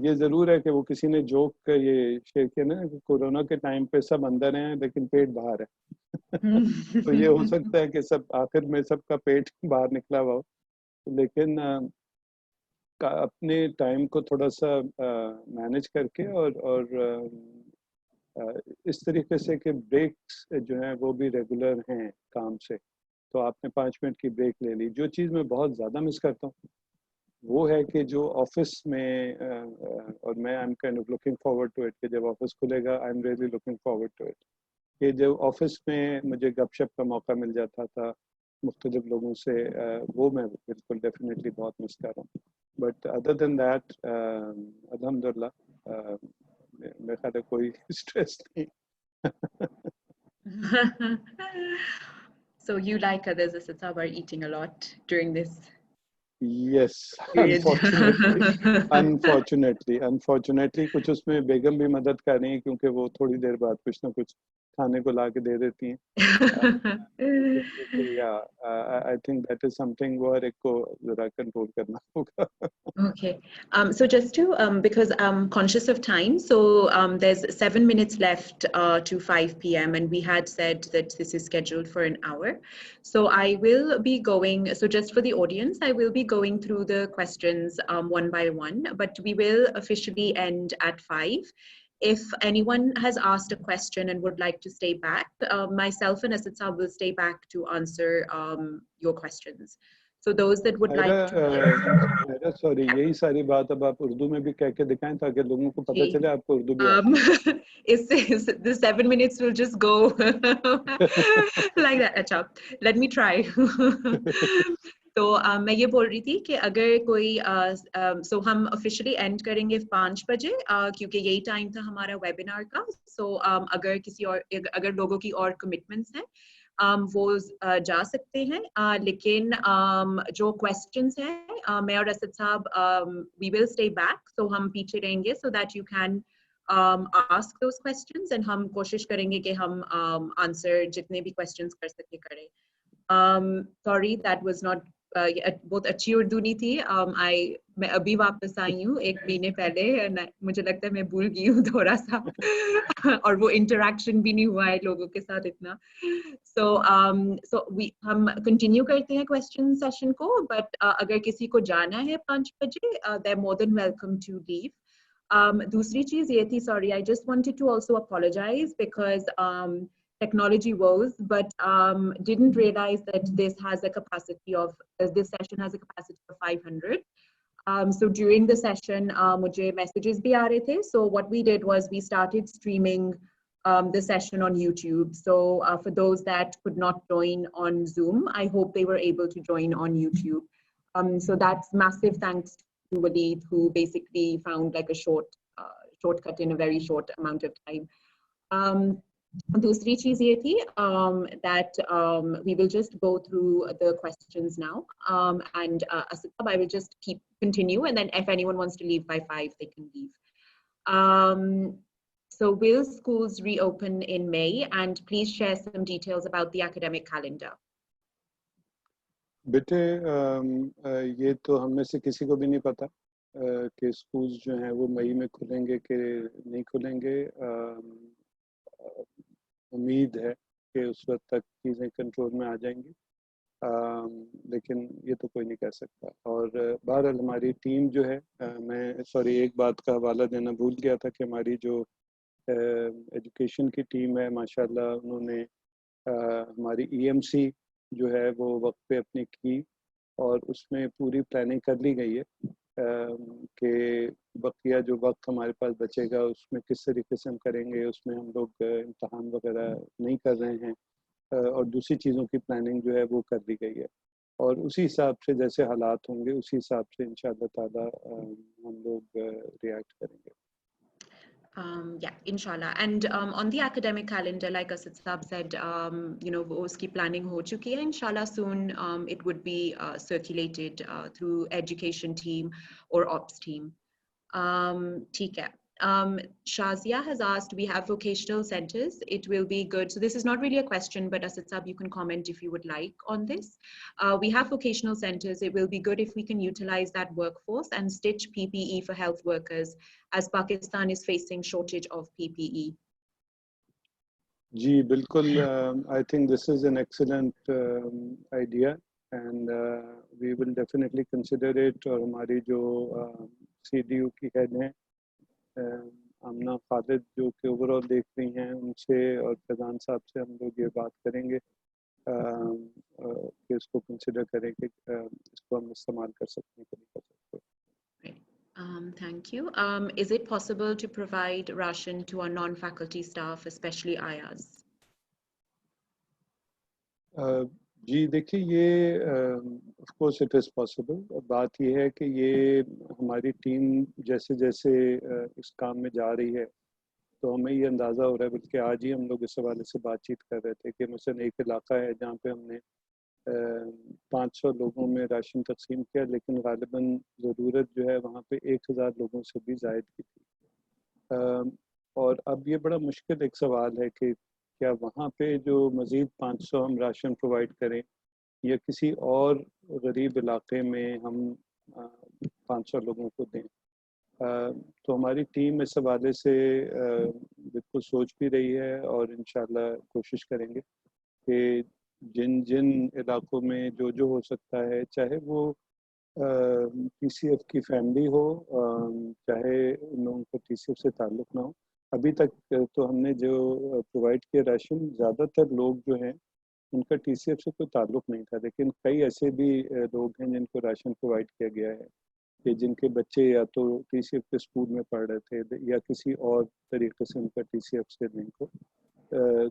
یہ ضرور ہے کہ وہ کسی نے جوک یہ شیئر کیا نا کہ کورونا کے ٹائم پہ سب اندر ہیں لیکن پیٹ باہر ہے. تو یہ ہو سکتا ہے کہ سب آخر میں سب کا پیٹ باہر نکلا ہوا ہو، لیکن اپنے ٹائم کو تھوڑا سا مینیج کر کے اور اس طریقے سے کہ بریکس جو ہیں وہ بھی ریگولر ہیں کام سے. تو آپ نے 5 منٹ کی بریک لے لی. جو چیز میں بہت زیادہ مس کرتا ہوں وہ ہے کہ جو آفس میں اور میں I am kind of looking forward to it کہ جب آفس کھلے گا، I am really looking forward to it کہ جب آفس میں مجھے گپ شپ کا موقع مل جاتا تھا مختلف لوگوں سے، وہ میں بالکل ڈیفینیٹلی بہت مس کر رہا ہوں. بٹ ادر دین دیٹ الحمدللہ میرے خیال ہے کوئی اسٹریس نہیں.
So you, like others, Asad Saab, are eating a lot during this
Yes,
period.
unfortunately کچھ اس میں بیگم بھی مدد کر رہی ہیں کیونکہ وہ تھوڑی دیر بعد کچھ نہ کچھ کھانے کو لا کے دے دیتی ہیں. I think that is something وہ ہر ایک کو ذرا کنٹرول کرنا ہوگا.
Okay. So just to, because I'm conscious of time, so there's 7 minutes left to 5 p.m. and we had said that this is scheduled for an hour. So I will be going, so just for the audience, I will be going through the questions one by one, but we will officially end at 5. If anyone has asked a question and would like to stay back, myself and Asad Saab will stay back to answer your questions. So those that would like to...
Sorry, یہی ساری بات اب آپ اردو میں بھی کہہ کے دکھائیں تاکہ لوگوں کو پتہ چلے آپ کو اردو بھی آتی ہے.
The 7 minutes will just go like that. Achha, let me try. تو میں یہ بول رہی تھی کہ اگر کوئی سو ہم آفیشلی اینڈ کریں گے 5 بجے کیونکہ یہی ٹائم تھا ہمارا ویبینار کا. سو اگر کسی اور اگر لوگوں کی اور کمٹمنٹس ہیں وہ جا سکتے ہیں, لیکن جو کویسچنس ہیں میں اور اسد صاحب وی ول اسٹے بیک, سو ہم پیچھے رہیں گے so that you can ask those questions and ہم کوشش کریں گے کہ ہم آنسر جتنے بھی questions کر سکے کریں. Sorry that was not بہت اچھی اردو نہیں تھی. میں ابھی واپس آئی ہوں 1 مہینے پہلے, مجھے لگتا ہے میں بھول گئی ہوں تھوڑا سا اور وہ انٹریکشن بھی نہیں ہوا ہے لوگوں کے ساتھ اتنا. سو ہم کنٹینیو کرتے ہیں کویسچن سیشن کو, بٹ اگر کسی کو جانا ہے 5 بجے they're more than welcome to leave. دوسری چیز یہ تھی, sorry, I just wanted to also apologize because technology woes, but didn't realize that this session has a capacity of 500. So during the session, mujhe messages bhi aa rahe the. So what we did was we started streaming the session on YouTube. So for those that could not join on Zoom, I hope they were able to join on YouTube. So that's massive thanks to Waleed, who basically found like a shortcut in a very short amount of time. دوسری چیز یہ تھی that we will just go through the questions now, and Asad, I will just continue, and then if anyone wants to leave by 5 they can leave. So will schools reopen in May, and please share some details about the academic calendar.
بیٹے یہ تو ہم میں سے کسی کو بھی نہیں پتا کہ اسکولز جو ہیں وہ مئی میں کھلیں گے کہ نہیں کھلیں گے. امید ہے کہ اس وقت تک چیزیں کنٹرول میں آ جائیں گی, لیکن یہ تو کوئی نہیں کہہ سکتا. اور بہرحال ہماری ٹیم جو ہے, میں سوری ایک بات کا حوالہ دینا بھول گیا تھا کہ ہماری جو ایجوکیشن کی ٹیم ہے ماشاءاللہ انہوں نے ہماری EMC جو ہے وہ وقت پہ اپنی کی, اور اس میں پوری پلاننگ کر لی گئی ہے کہ بقیہ جو وقت ہمارے پاس بچے گا اس میں کس طریقے سے ہم کریں گے. اس میں ہم لوگ امتحان وغیرہ نہیں کر رہے ہیں, اور دوسری چیزوں کی پلاننگ جو ہے وہ کر دی گئی ہے, اور اسی حساب سے جیسے حالات ہوں گے اسی حساب سے انشاءاللہ تعالی ہم لوگ ریئیکٹ کریں گے.
Yeah, inshallah. And on the academic calendar, like Asad Saab said, uski planning ho chuki hai. Inshallah soon it would be circulated through education team or ops team. Theek hai. Shazia has asked, we have vocational centers. It will be good. So this is not really a question, but Asad Saab, you can comment if you would like on this. We have vocational centers. It will be good if we can utilize that workforce and stitch PPE for health workers, as Pakistan is facing shortage of PPE.
جی بالکل, I think this is an excellent idea, and we will definitely consider it. اور ہماری جو CDU کی head ہیں آمنہ خالد جو کہ اوور آل دیکھ رہی ہیں, ان سے اور فیضان صاحب سے ہم لوگ یہ بات کریں گے کہ اس کو کنسیڈر کریں کہ اس کو ہم استعمال کر سکتے ہیں کہ نہیں کر سکتے.
Thank you. Is it possible to provide ration to our non-faculty staff, especially ayas?
جی دیکھیے, یہ of course it is possible. بات یہ ہے کہ یہ ہماری ٹیم جیسے جیسے اس کام میں جا رہی ہے تو ہمیں یہ اندازہ ہو رہا ہے, بلکہ آج ہی ہم لوگ اس حوالے سے بات چیت کر رہے تھے کہ مثلاً ایک علاقہ ہے جہاں پہ ہم نے 500 لوگوں میں راشن تقسیم کیا, لیکن غالباً ضرورت جو ہے وہاں پہ 1000 لوگوں سے بھی زائد کی تھی. اور اب یہ بڑا مشکل ایک سوال ہے کہ کیا وہاں پہ جو مزید 500 ہم راشن پرووائڈ کریں یا کسی اور غریب علاقے میں ہم 500 لوگوں کو دیں. تو ہماری ٹیم اس حوالے سے بالکل سوچ بھی رہی ہے, اور انشاءاللہ کوشش کریں گے کہ جن علاقوں میں جو ہو سکتا ہے, چاہے وہ TCF کی فیملی ہو, چاہے ان لوگوں کو TCF سے تعلق نہ ہو. ابھی تک تو ہم نے جو پرووائڈ کیا راشن, زیادہ تر لوگ جو ہیں ان کا TCF سے کوئی تعلق نہیں تھا, لیکن کئی ایسے بھی لوگ ہیں جن کو راشن پرووائڈ کیا گیا ہے کہ جن کے بچے یا تو TCF کے اسکول میں پڑھ رہے تھے یا کسی اور طریقے سے ان کا TCF سے لنک ہو.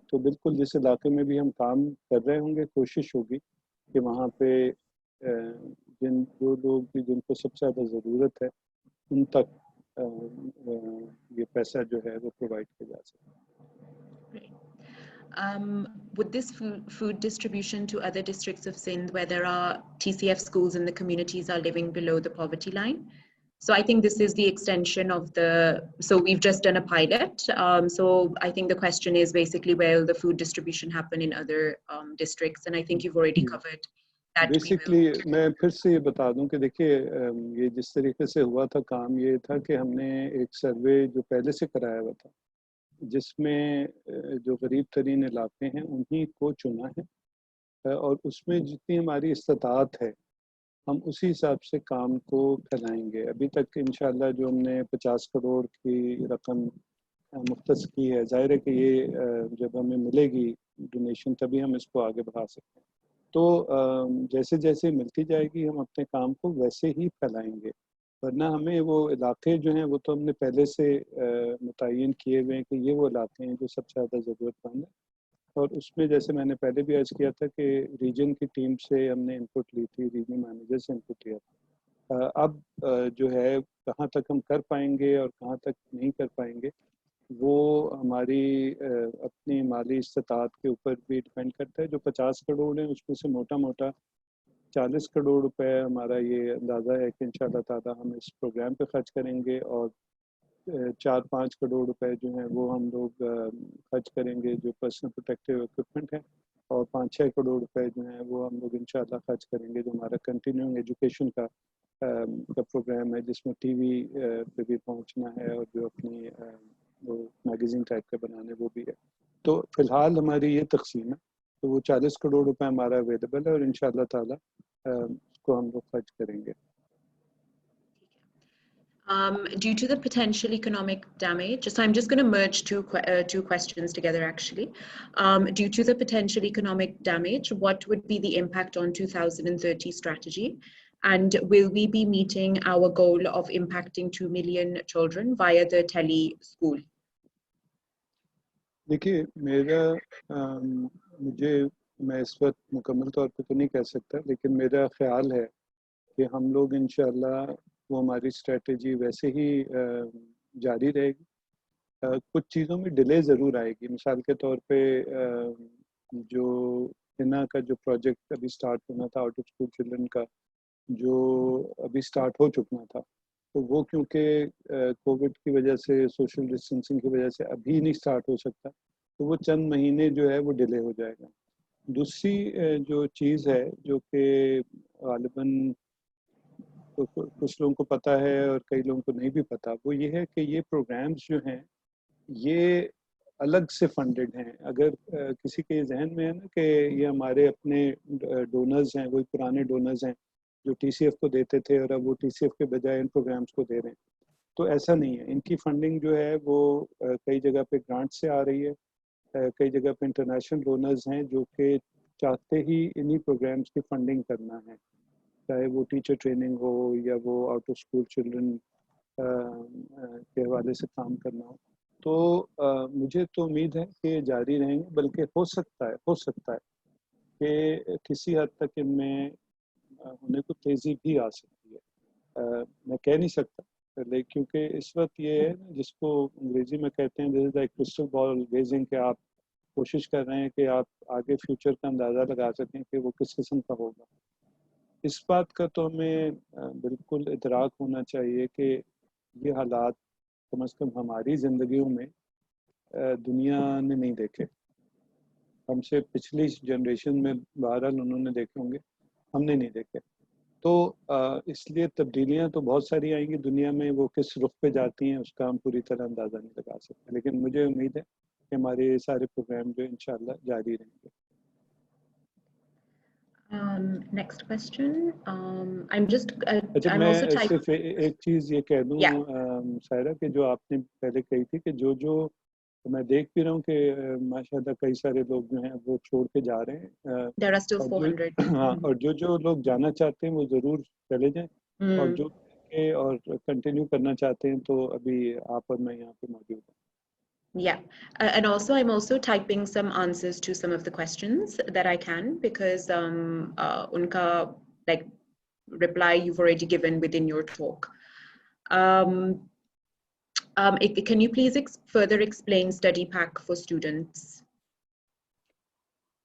تو بالکل جس علاقے میں بھی ہم کام کر رہے ہوں گے کوشش ہوگی کہ وہاں پہ جو لوگ بھی جن کو سب سے زیادہ ضرورت ہے ان تک یہ پیسہ جو ہے وہ پرووائڈ کیا جا سکے.
Would this food distribution to other districts of Sindh where there are TCF schools and the communities are living below the poverty line? So I think this is the extension of so we've just done a pilot. So I think the question is basically where will the food distribution happen in other districts? And I think you've already covered that.
Basically, میں پھر سے یہ بتا دوں کہ دیکھیے یہ جس طریقے سے ہوا تھا کام یہ تھا کہ ہم نے ایک سروے جو پہلے سے کرایا ہوا تھا جس میں جو غریب ترین علاقے ہیں انہی کو چنا ہے اور اس میں جتنی ہماری استطاعت ہے ہم اسی حساب سے کام کو پھیلائیں گے. ابھی تک انشاءاللہ جو ہم نے 50 کروڑ کی رقم مختص کی ہے ظاہر ہے کہ یہ جب ہمیں ملے گی ڈونیشن تبھی ہم اس کو آگے بڑھا سکتے ہیں. تو جیسے جیسے ملتی جائے گی ہم اپنے کام کو ویسے ہی پھیلائیں گے ورنہ ہمیں وہ علاقے جو ہیں وہ تو ہم نے پہلے سے متعین کیے ہوئے ہیں کہ یہ وہ علاقے ہیں جو سب سے زیادہ ضرورت مند ہیں اور اس میں جیسے میں نے پہلے بھی عرض کیا تھا کہ ریجن کی ٹیم سے ہم نے انپٹ لی تھی ریجنل مینیجر سے انپٹ لیا تھا. اب جو ہے کہاں تک ہم کر پائیں گے اور کہاں تک نہیں کر پائیں گے وہ ہماری اپنی مالی استطاعت کے اوپر بھی ڈپینڈ کرتا ہے. جو 50 کروڑ ہیں اس میں سے موٹا موٹا 40 کروڑ روپے ہمارا یہ اندازہ ہے کہ انشاءاللہ تعالی ہم اس پروگرام پہ خرچ کریں گے اور 4-5 کروڑ روپے جو ہیں وہ ہم لوگ خرچ کریں گے جو پرسنل پروٹیکٹیو اکوپمنٹ ہے اور 5-6 کروڑ روپے جو ہیں وہ ہم لوگ انشاءاللہ خرچ کریں گے جو ہمارا کنٹینیوئنگ ایجوکیشن کا پروگرام ہے جس میں ٹی وی پہ بھی پہنچنا ہے اور جو اپنی وہ میگزین ٹائپ کا بنانے وہ بھی ہے. تو فی الحال ہماری یہ تقسیم ہے تو وہ 40 کروڑ روپے ہمارا اویلیبل ہے اور انشاءاللہ تعالی اس کو ہم لوگ خرچ کریں گے.
Due to the potential economic damage, so I'm just going to merge two questions together actually. Due to the potential economic damage, what would be the impact on 2030 strategy? And will we be meeting our goal of impacting 2 million children via the tele school?
دیکھیے میں اس وقت مکمل طور پہ تو نہیں کہہ سکتا لیکن میرا خیال ہے کہ ہم لوگ انشاءاللہ وہ ہماری اسٹریٹجی ویسے ہی جاری رہے گی. کچھ چیزوں میں ڈیلے ضرور آئے گی. مثال کے طور پہ جو ہنا کا جو پروجیکٹ ابھی سٹارٹ ہونا تھا آؤٹ آف اسکول چلڈرن کا جو ابھی سٹارٹ ہو چکنا تھا تو وہ کیونکہ کووڈ کی وجہ سے سوشل ڈسٹینسنگ کی وجہ سے ابھی نہیں سٹارٹ ہو سکتا تو وہ چند مہینے جو ہے وہ ڈیلے ہو جائے گا. دوسری جو چیز ہے جو کہ غالباً کچھ لوگوں کو پتہ ہے اور کئی لوگوں کو نہیں بھی پتہ وہ یہ ہے کہ یہ پروگرامز جو ہیں یہ الگ سے فنڈڈ ہیں. اگر کسی کے ذہن میں ہے نا کہ یہ ہمارے اپنے ڈونرز ہیں وہی پرانے ڈونرز ہیں جو ٹی سی ایف کو دیتے تھے اور اب وہ ٹی سی ایف کے بجائے ان پروگرامز کو دے رہے ہیں تو ایسا نہیں ہے. ان کی فنڈنگ جو ہے وہ کئی جگہ پہ گرانٹ سے آ رہی ہے کئی جگہ پہ انٹرنیشنل ڈونرز ہیں جو کہ چاہتے ہی انہی پروگرامز کی فنڈنگ کرنا ہے چاہے وہ ٹیچر ٹریننگ ہو یا وہ آؤٹ آف اسکول چلڈرن کے حوالے سے کام کرنا ہو. تو مجھے تو امید ہے کہ جاری رہیں گے بلکہ ہو سکتا ہے کہ کسی حد تک ان میں ہونے کو تیزی بھی آ سکتی ہے. میں کہہ نہیں سکتا لیکن کیونکہ اس وقت یہ ہے جس کو انگریزی میں کہتے ہیں this is like crystal ball gazing کہ آپ کوشش کر رہے ہیں کہ آپ آگے فیوچر کا اندازہ لگا سکیں کہ وہ کس قسم کا ہوگا. اس بات کا تو ہمیں بالکل ادراک ہونا چاہیے کہ یہ حالات کم از کم ہماری زندگیوں میں دنیا نے نہیں دیکھے. ہم سے پچھلی جنریشن میں بہرحال انہوں نے دیکھے ہوں گے ہم نے نہیں دیکھے. تو اس لیے تبدیلیاں تو بہت ساری آئیں گی دنیا میں وہ کس رخ پہ جاتی ہیں اس کا ہم پوری طرح اندازہ نہیں لگا سکتے لیکن مجھے امید ہے کہ ہمارے سارے پروگرام جو انشاءاللہ جاری رہیں گے.
Next question. I'm
میں
also
صرف ایک چیز یہ کہہ دوں سائرہ کہ جو آپ نے پہلے کہی تھی کہ جو میں دیکھ بھی رہا ہوں کہ ماشاءاللہ کئی سارے لوگ جو ہیں وہ چھوڑ کے جا رہے ہیں.
There are still 400.
ہاں اور جو لوگ جانا چاہتے ہیں وہ ضرور چلے جائیں اور جو اور کنٹینیو کرنا چاہتے ہیں تو ابھی آپ اور میں یہاں پہ موجود ہیں.
Yeah, and also I'm also typing some answers to some of the questions that I can because unka like reply you've already given within your talk. Can you please further explain study pack for students?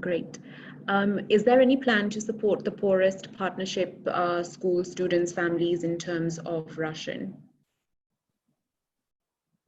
Great. Is there any plan to support the poorest partnership school students, families in terms of Russian?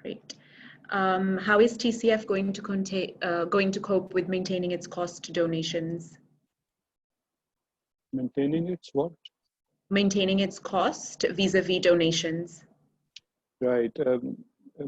Great. How is TCF going to cope with maintaining its cost donations?
Maintaining its what?
Maintaining its cost vis-a-vis donations.
Right.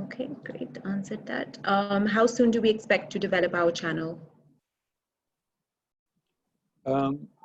Okay, great, answered that. How soon do we expect to develop our channel?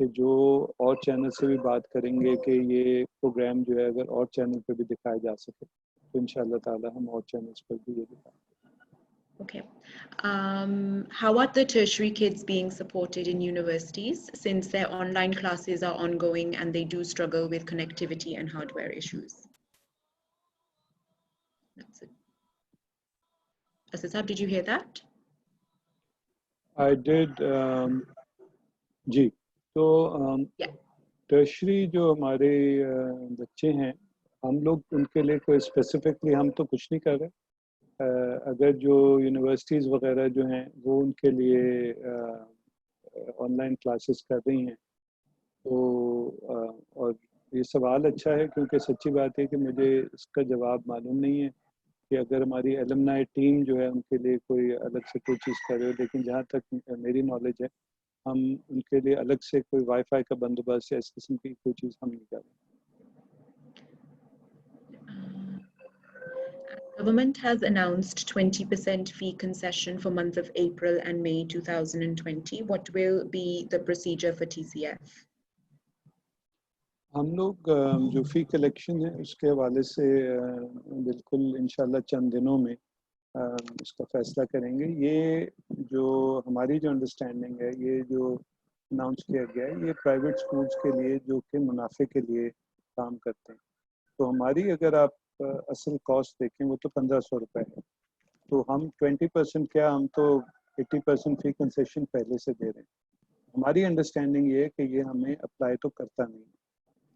کہ جو اور چینل سے بھی بات کریں گے کہ یہ پروگرام جو ہے اگر اور چینل پہ بھی دکھایا جا سکے تو انشاءاللہ تعالی ہم اور چینلز پر بھی یہ دکھائیں گے.
Okay. How are the tertiary kids being supported in universities since their online classes are ongoing and they do struggle with connectivity and hardware issues? That's it. Asad, did you hear that?
I did جی تو
Yeah.
ٹرشری جو ہمارے بچے ہیں ہم لوگ ان کے لیے کوئی اسپیسیفکلی ہم تو کچھ نہیں کر رہے اگر جو یونیورسٹیز وغیرہ جو ہیں وہ ان کے لیے آن لائن کلاسز کر رہی ہیں تو اور یہ سوال اچھا ہے کیونکہ سچی بات ہے کہ مجھے اس کا جواب معلوم نہیں ہے کہ اگر ہماری ایلمنائی ٹیم جو ہے ان کے لیے کوئی الگ سے کوئی چیز کر رہے ہو لیکن جہاں تک میری نالج ہے ہم ان کے لیے الگ سے کوئی وائی فائی کا بندوبست یا اس قسم کی کوئی چیز ہم نہیں کر رہے.
Government has announced 20% fee concession for month of April and May 2020. What will be the procedure for TCF?
ہم لوگ جو فی کلیکشن ہے اس کے حوالے سے بالکل انشاءاللہ چند دنوں میں اس کا فیصلہ کریں گے. یہ جو ہماری جو انڈرسٹینڈنگ ہے یہ جو اناؤنس کیا گیا ہے یہ پرائیویٹ اسکولس کے لیے جو کہ منافع کے لیے کام کرتے ہیں تو ہماری اگر آپ اصل کاسٹ دیکھیں وہ تو 1500 روپے ہے تو ہم 20% کیا ہم تو 80% فی کنسیشن پہلے سے دے رہے ہیں. ہماری انڈرسٹینڈنگ یہ ہے کہ یہ ہمیں اپلائی تو کرتا نہیں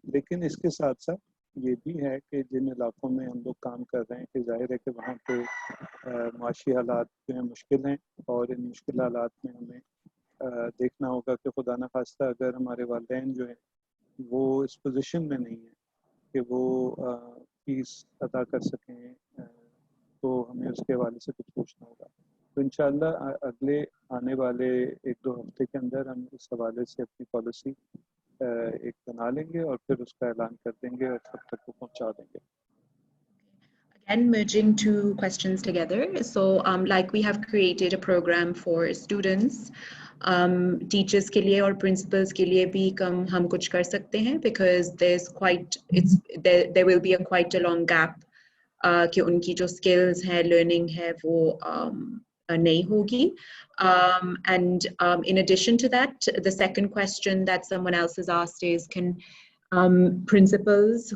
لیکن اس کے ساتھ ساتھ یہ بھی ہے کہ جن علاقوں میں ہم لوگ کام کر رہے ہیں کہ ظاہر ہے کہ وہاں پہ معاشی حالات جو ہیں مشکل ہیں اور ان مشکل حالات میں ہمیں دیکھنا ہوگا کہ خدا نخواستہ اگر ہمارے والدین جو ہیں وہ اس پوزیشن میں نہیں ہیں کہ وہ فیس ادا کر سکیں تو ہمیں اس کے حوالے سے کچھ پوچھنا ہوگا. تو انشاءاللہ اگلے آنے والے 1-2 ہفتے کے اندر ہم اس حوالے سے اپنی پالیسی ایک بنا لیں گے اور پھر اس کا اعلان کر دیں گے اور سب تک کو پہنچا دیں گے.
Again, merging two questions together. So like we have created a program for students, teachers کے لیے اور principals کے لیے بھی ہم کچھ کر سکتے ہیں because there will be quite a long gap کہ ان کی جو skills ہے learning ہے وہ نہیں ہوگی. And in addition to that, the second question that someone else has asked is can principals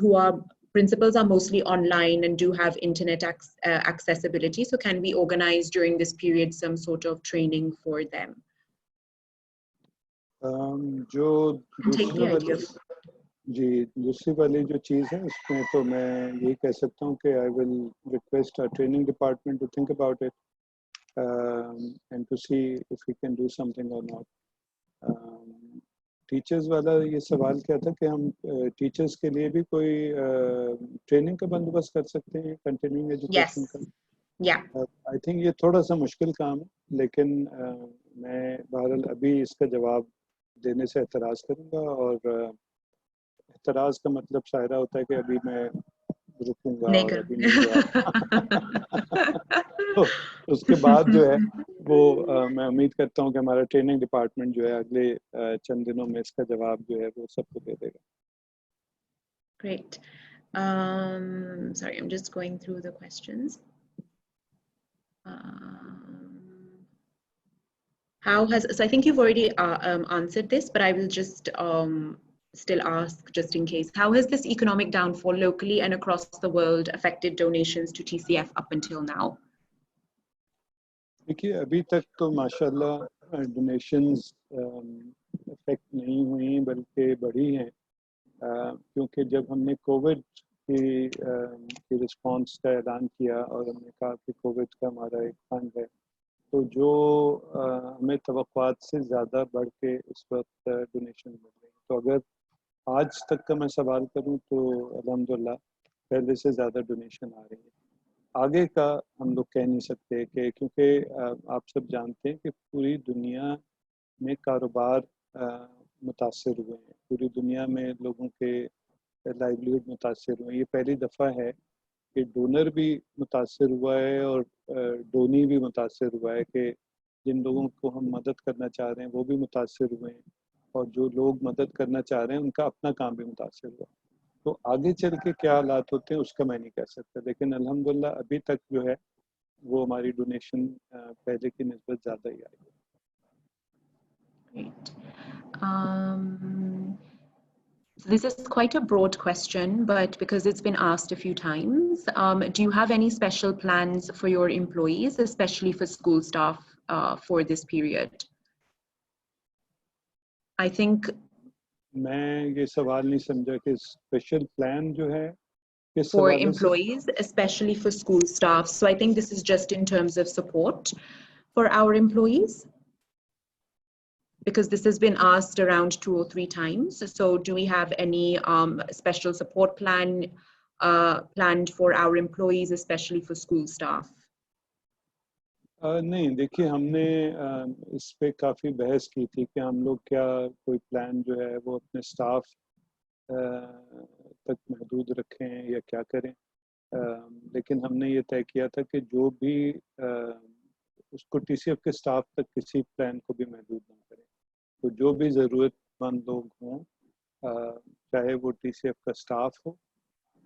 are mostly online and do have internet accessibility, so can we organize during this period some sort of training for them?
جو دوسری والی جو چیز ہے اس میں تو میں یہی کہہ سکتا ہوں کہ I will request our training department to think about it and to see if we can do something or not. Teachers والا یہ سوال کیا تھا کہ ہم ٹیچرز کے لیے بھی کوئی ٹریننگ کا بندوبست کر سکتے ہیں کنٹینیوئنگ ایجوکیشن کا. آئی تھنک یہ تھوڑا سا مشکل کام ہے لیکن میں بہرحال ابھی اس کا جواب دینے سے اعتراض کروں گا اور اعتراض کا مطلب شاعرہ ہوتا ہے کہ ابھی میں رکوں گا اور ابھی نہیں جواب تو اس کے بعد جو ہے وہ میں امید کرتا ہوں کہ ہمارا ٹریننگ ڈپارٹمنٹ جو ہے اگلے چند دنوں میں اس کا جواب جو ہے وہ سب کو دے دے گا.
Great. Sorry, I'm just going through the questions. So I think you've already answered this, but I will just still ask just in case. How has this economic downfall locally and across the world affected donations to TCF up until now?
دیکھیے ابھی تک تو ماشاءاللہ ڈونیشنز افیکٹ نہیں ہوئی بلکہ بڑھی ہیں کیونکہ جب ہم نے کووڈ کی رسپانس کا اعلان کیا اور ہم نے کہا کہ کووڈ کا ہمارا ایک فنڈ ہے تو جو ہمیں توقعات سے زیادہ بڑھ کے اس وقت ڈونیشن مل رہی ہیں. تو اگر آج تک کا میں سوال کروں تو الحمدللہ پہلے سے زیادہ ڈونیشن آ رہی ہیں. آگے کا ہم لوگ کہہ نہیں سکتے کہ کیونکہ آپ سب جانتے ہیں کہ پوری دنیا میں کاروبار متاثر ہوئے ہیں, پوری دنیا میں لوگوں کے لائیولیہڈ متاثر ہوئے ہیں. یہ پہلی دفعہ ہے کہ ڈونر بھی متاثر ہوا ہے اور ڈونی بھی متاثر ہوا ہے کہ جن لوگوں کو ہم مدد کرنا چاہ رہے ہیں وہ بھی متاثر ہوئے ہیں اور جو لوگ مدد کرنا چاہ رہے ہیں ان کا اپنا کام بھی متاثر ہوا. تو آگے چل کے کیا حالات ہوتے ہیں اس کا میں نہیں کہہ سکتا, لیکن الحمدللہ ابھی تک جو ہے وہ ہماری ڈونیشن پہلے کی نسبت زیادہ ہی آئی ہے.
Great. So this is quite a broad question, but because it's been asked a few times, do you have any special plans for your employees, especially for school staff, for this period? I think
میں یہ سوال نہیں سمجھا کہ اسپیشل پلان جو ہے کس
for
حوالے سے.
employees, especially for school staff. So I think this is just in terms of support for our employees, because this has been asked around 2 or 3 times. So do we have any special support plan planned for our employees, especially for school staff?
نہیں, دیکھیے ہم نے اس پہ کافی بحث کی تھی کہ ہم لوگ کیا کوئی پلان جو ہے وہ اپنے سٹاف تک محدود رکھیں یا کیا کریں, لیکن ہم نے یہ طے کیا تھا کہ جو بھی اس کو ٹی سی ایف کے سٹاف تک کسی پلان کو بھی محدود نہ کریں. تو جو بھی ضرورت مند لوگ ہوں, چاہے وہ ٹی سی ایف کا سٹاف ہو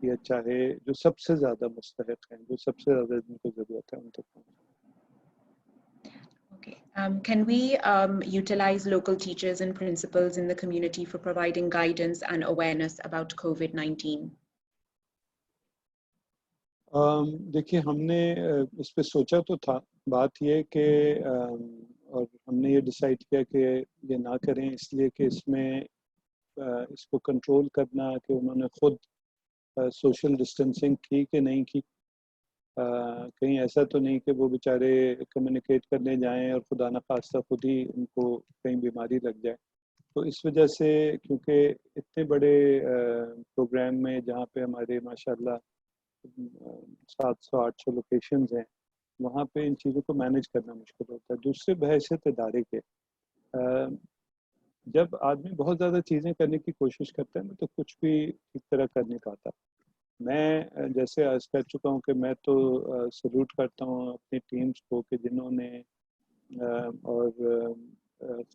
یا چاہے جو سب سے زیادہ مستحق ہیں, جو سب سے زیادہ جن کو ضرورت ہے, ان تک پہنچیں.
Okay. Can we utilize local teachers and principals in the community for providing guidance and awareness about COVID-19?
دیکھیے ہم نے اس پہ سوچا تو تھا. بات یہ کہ اور ہم نے یہ ڈیسائیڈ کیا کہ یہ نہ کریں, اس لیے کہ اس میں اس کو کنٹرول کرنا, کہ انہوں نے خود سوشل ڈسٹینسنگ کی کہ نہیں کی, کہیں ایسا تو نہیں کہ وہ بیچارے کمیونیکیٹ کرنے جائیں اور خدا نخواستہ خود ہی ان کو کہیں بیماری لگ جائے. تو اس وجہ سے کیونکہ اتنے بڑے پروگرام میں جہاں پہ ہمارے ماشاءاللہ 700-800 لوکیشنز ہیں, وہاں پہ ان چیزوں کو مینیج کرنا مشکل ہوتا ہے. دوسرے بحیثیت ادارے کے جب آدمی بہت زیادہ چیزیں کرنے کی کوشش کرتا ہے نا, تو کچھ بھی ٹھیک طرح کر نہیں پاتا. میں جیسے عرض کر چکا ہوں کہ میں تو سلوٹ کرتا ہوں اپنی ٹیمز کو کہ جنہوں نے اور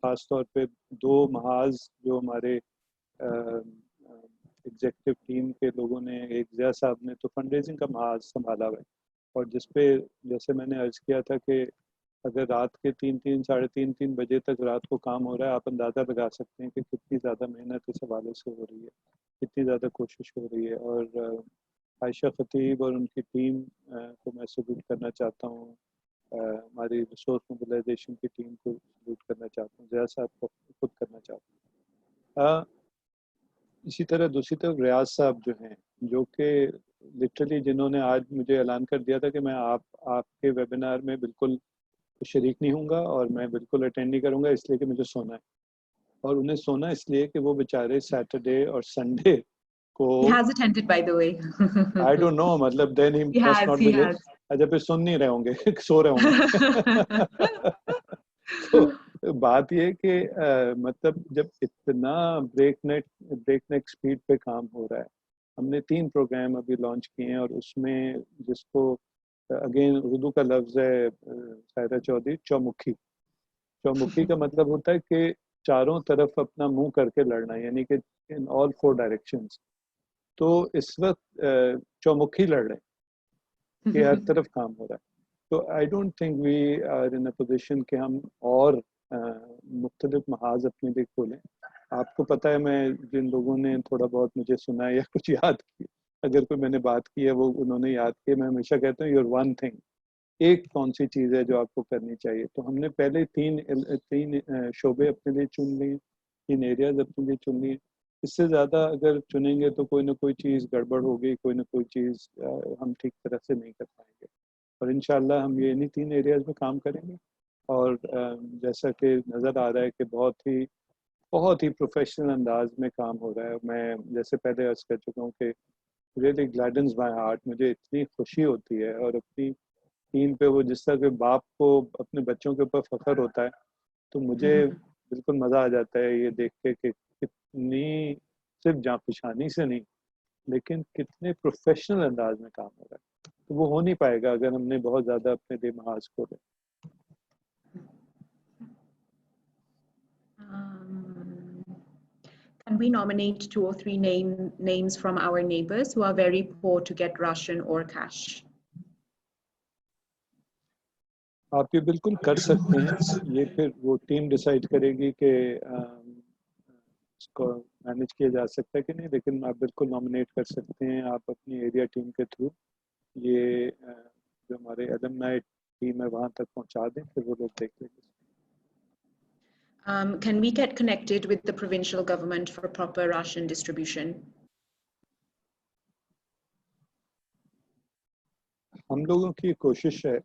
خاص طور پہ 2 محاذ جو ہمارے ایگزیکٹو ٹیم کے لوگوں نے, ایک ضیاء صاحب نے تو فنڈ ریزنگ کا محاذ سنبھالا ہوا ہے, اور جس پہ جیسے میں نے عرض کیا تھا کہ اگر رات کے 3 ساڑھے 3 بجے تک رات کو کام ہو رہا ہے, آپ اندازہ لگا سکتے ہیں کہ کتنی زیادہ محنت اس حوالے سے ہو رہی ہے, کتنی زیادہ کوشش ہو رہی ہے. اور عائشہ خطیب اور ان کی ٹیم کو میں سلوٹ کرنا چاہتا ہوں, ہماری ریسورس موبلائزیشن کی ٹیم کو سلوٹ کرنا چاہتا ہوں, ضیاء صاحب کو خود کرنا چاہتا ہوں. اسی طرح دوسری طرف ریاض صاحب جو ہیں, جو کہ لٹرلی جنہوں نے آج مجھے اعلان کر دیا تھا کہ میں آپ کے ویبینار میں بالکل شریک نہیں ہوں گا اور میں بالکل اٹینڈ نہیں کروں گا, اس لیے کہ مجھے سونا ہے. اور انہیں سونا اس لیے کہ وہ بیچارے سیٹرڈے اور سنڈے کو
He has attended, by the way.
I don't know, مطلب then he must not
He
be
has.
اچھا پھر سن نہیں رہے ہوں گے, سو رہے ہوں گے. تو بات یہ کہ مطلب جب اتنا بریک نیک سپیڈ پہ کام ہو رہا ہے, ہم نے 3 پروگرام ابھی لانچ کیے ہیں, اور اس میں جس کو اگین اردو کا لفظ ہے سائرہ چودھری, چومکھی کا مطلب ہوتا ہے کہ چاروں طرف اپنا منہ کر کے لڑنا, یعنی کہ ان آل 4 ڈائریکشنز. تو اس وقت چومکھی لڑ رہے ہیں کہ ہر طرف کام ہو رہا ہے. تو I don't think we are in a position کہ ہم اور مختلف محاذ اپنے لیے کھولیں. آپ کو پتہ ہے, میں جن لوگوں نے تھوڑا بہت مجھے سنا یا کچھ یاد کی, اگر کوئی میں نے بات کی ہے وہ انہوں نے یاد کی, میں ہمیشہ کہتا ہوں یور ون تھنگ, ایک کون سی چیز ہے جو آپ کو کرنی چاہیے. تو ہم نے پہلے 3 شعبے اپنے لیے چن لیے, 3 ایریاز اپنے لیے چن لیے. اس سے زیادہ اگر چنیں گے تو کوئی نہ کوئی چیز گڑبڑ ہوگی, کوئی نہ کوئی چیز ہم ٹھیک طرح سے نہیں کر پائیں گے. اور انشاءاللہ ہم یہ انہی 3 ایریاز میں کام کریں گے. اور جیسا کہ نظر آ رہا ہے کہ بہت ہی پروفیشنل انداز میں کام ہو رہا ہے. میں جیسے پہلے عرض کر چکا ہوں کہ ریئلی گلیڈنز مائی ہارٹ, مجھے اتنی خوشی ہوتی ہے, اور اپنی ٹیم پہ وہ جس طرح کہ باپ کو اپنے بچوں کے اوپر فخر ہوتا ہے, تو مجھے بالکل مزہ آ جاتا ہے یہ دیکھ کے کہ کتنی صرف جاں پچھانی سے نہیں, لیکن کتنے پروفیشنل انداز میں کام ہو رہا ہے. تو وہ ہو نہیں پائے گا اگر ہم نے بہت زیادہ اپنے لیے محاذ کھولے.
Can we nominate 2 or 3 names from our neighbors who are very poor to get ration or cash?
آپ یہ بالکل کر سکتے ہیں. یہ پھر وہ ٹیم ڈیسائیڈ کرے گی کہ اس کو مینیج کیا جا سکتا ہے کہ نہیں, لیکن آپ بالکل نامنیٹ کر سکتے ہیں آپ اپنی ایریا ٹیم کے تھرو. یہ جو ہمارے المنائی ٹیم ہے وہاں تک پہنچا دیں, پھر وہ لوگ دیکھ لیں گے.
Can we get connected with the provincial government for proper ration distribution?
ہم لوگوں کی کوشش ہے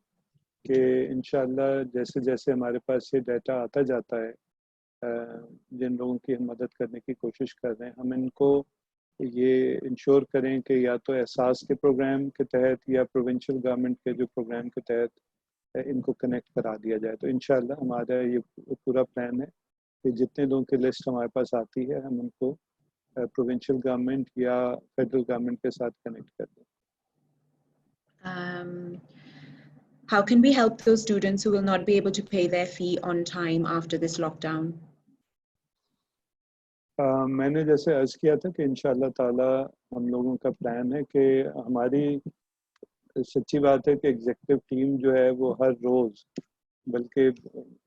کہ انشاءاللہ جیسے جیسے ہمارے پاس یہ ڈیٹا آتا جاتا ہے, جن لوگوں کی ہم مدد کرنے کی کوشش کر رہے ہیں, ہم ان کو یہ انشور کریں کہ یا تو احساس کے پروگرام کے تحت یا پروونشل گورنمنٹ کے جو پروگرام کے تحت ان کو کنیکٹ کرا دیا جائے. تو انشاءاللہ ہمارا یہ پورا پلان ہے کہ جتنے لوگوں کی لسٹ ہمارے پاس آتی ہے ہم ان کو پروونشل گورنمنٹ یا فیڈرل گورنمنٹ کے ساتھ کنیکٹ کر دیں.
How can we help those students who will not be able to pay their fee on time after this lockdown?
میں نے جیسے عرض کیا تھا کہ انشاءاللہ تعالی ہم لوگوں کا پلان ہے کہ ہماری سچی بات ہے کہ ایگزیکٹو ٹیم جو ہے وہ ہر روز, بلکہ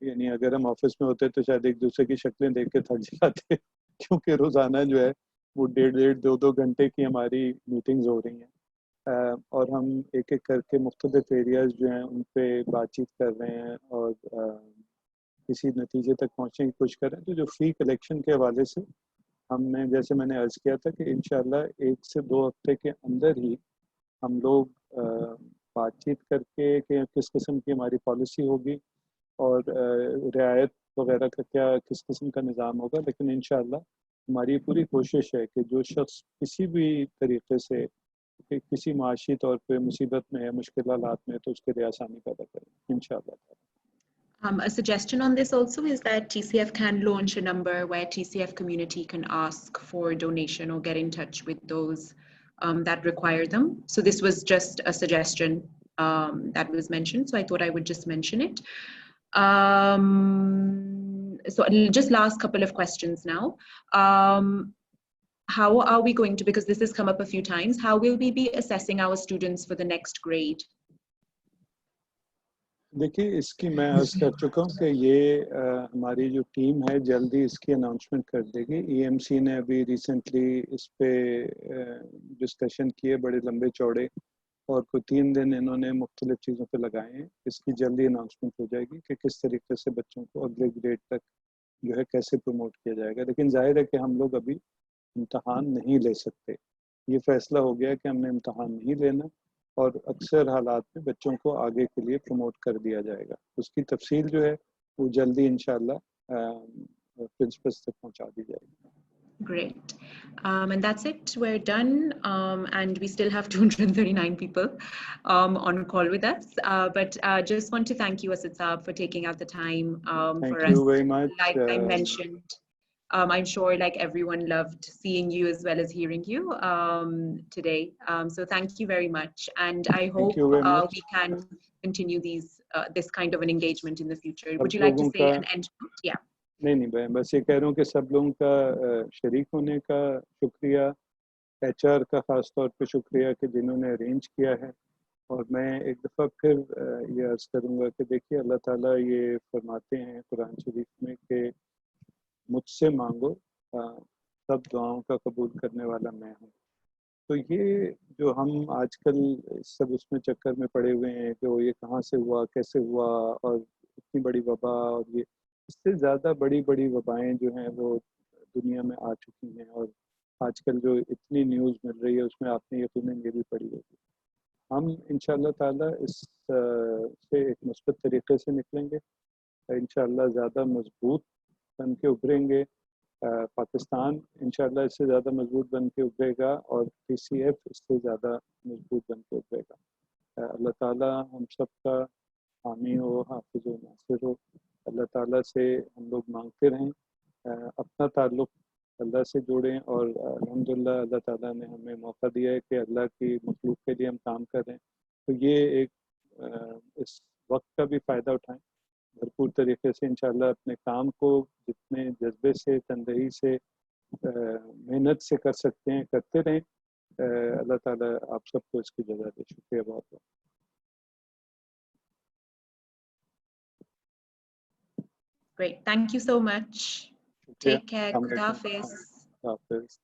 یعنی اگر ہم آفس میں ہوتے تو شاید ایک دوسرے کی شکلیں دیکھ کے تھک جاتے, کیونکہ روزانہ جو ہے وہ 1.5 2 گھنٹے کی ہماری میٹنگز ہو رہی ہیں, اور ہم ایک ایک کر کے مختلف ایریاز جو ہیں ان پہ بات چیت کر رہے ہیں اور کسی نتیجے تک پہنچنے کی کوشش کر رہے ہیں. تو جو فی کلیکشن کے حوالے سے ہم نے, جیسے میں نے عرض کیا تھا کہ انشاءاللہ 1 سے 2 ہفتے کے اندر ہی ہم لوگ بات چیت کر کے کہ کس قسم کی ہماری پالیسی ہوگی اور رعایت وغیرہ کا کیا کس قسم کا نظام ہوگا. لیکن انشاءاللہ ہماری پوری کوشش ہے کہ جو شخص کسی بھی طریقے سے کسی معاشی طور پہ مصیبت میں ہے, مشکل حالات میں, تو اس کے لیے آسانی پیدا کریں انشاءاللہ.
A suggestion on this also is that TCF can launch a number where TCF community can ask for donation or get in touch with those that require them. So this was just a suggestion that was mentioned, so I thought I would just mention it. So just last couple of questions now. How are we going to, because this has come up a few times, how will we be assessing our students for the next grade?
دیکھیے اس کی میں عرض کر چکا ہوں کہ یہ ہماری جو ٹیم ہے جلدی اس کی اناؤنسمنٹ کر دے گی. ای ایم سی نے ابھی ریسنٹلی اس پہ ڈسکشن کیے بڑے لمبے چوڑے, اور کوئی 3 دن انہوں نے مختلف چیزوں پہ لگائے ہیں. اس کی جلدی اناؤنسمنٹ ہو جائے گی کہ کس طریقے سے بچوں کو اگلے گریڈ تک جو ہے کیسے پروموٹ کیا جائے گا. لیکن ظاہر ہے کہ ہم لوگ ابھی امتحان نہیں لے سکتے. یہ فیصلہ ہو گیا کہ ہم نے امتحان نہیں لینا, اور اکثر حالات میں بچوں کو آگے کے لیے پروموٹ کر دیا جائے گا. اس کی تفصیل جو ہے وہ جلدی انشاءاللہ پرنسپلز تک پہنچا دی جائے گی.
Great. And that's it. We're done. And we still have 239 people on call with us. But just want to thank you, Asad Saab, for taking out the time for us.
Thank you very much.
Like I mentioned, I'm sure like everyone loved seeing you as well as hearing you today. So thank you very much. And I hope we can continue this kind of an engagement in the future. Would you like to say an end note? Yeah.
نہیں میں بس یہ کہہ رہا ہوں کہ سب لوگوں کا شریک ہونے کا شکریہ, ایچ آر کا خاص طور پہ شکریہ کہ جنہوں نے ارینج کیا ہے. اور میں ایک دفعہ پھر یہ عرض کروں گا کہ دیکھیے اللہ تعالیٰ یہ فرماتے ہیں قرآن شریف میں کہ مجھ سے مانگو سب دعاؤں کا قبول کرنے والا میں ہوں. تو یہ جو ہم آج کل سب اس میں چکر میں پڑے ہوئے ہیں کہ وہ یہ کہاں سے ہوا, کیسے ہوا, اور اتنی بڑی وبا, اور یہ اس سے زیادہ بڑی بڑی وبائیں جو ہیں وہ دنیا میں آ چکی ہیں, اور آج کل جو اتنی نیوز مل رہی ہے اس میں آپ نے یقیناً یہ بھی پڑھی ہوگی. ہم انشاءاللہ تعالیٰ اس سے ایک مثبت طریقے سے نکلیں گے, انشاءاللہ زیادہ مضبوط بن کے ابھریں گے. پاکستان انشاءاللہ اس سے زیادہ مضبوط بن کے ابھرے گا, اور ٹی سی ایف اس سے زیادہ مضبوط بن کے ابھرے گا. اللہ تعالیٰ ہم سب کا حامی ہو, حافظ و ناصر ہو. اللہ تعالیٰ سے ہم لوگ مانگتے رہیں, اپنا تعلق اللہ سے جوڑیں, اور الحمدللہ اللہ تعالیٰ نے ہمیں موقع دیا ہے کہ اللہ کی مخلوق کے لیے ہم کام کر رہے ہیں. تو یہ ایک اس وقت کا بھی فائدہ اٹھائیں بھرپور طریقے سے. انشاءاللہ اپنے کام کو جتنے جذبے سے, تندہی سے محنت سے کر سکتے ہیں کرتے رہیں. اللہ تعالیٰ آپ سب کو اس کی جزا دے. شکریہ بہت بہت.
Great. Thank you so much.
شکریہ.
Take care.
السلام
Khuda
علیکم.
Hafiz.
اللہ حافظ.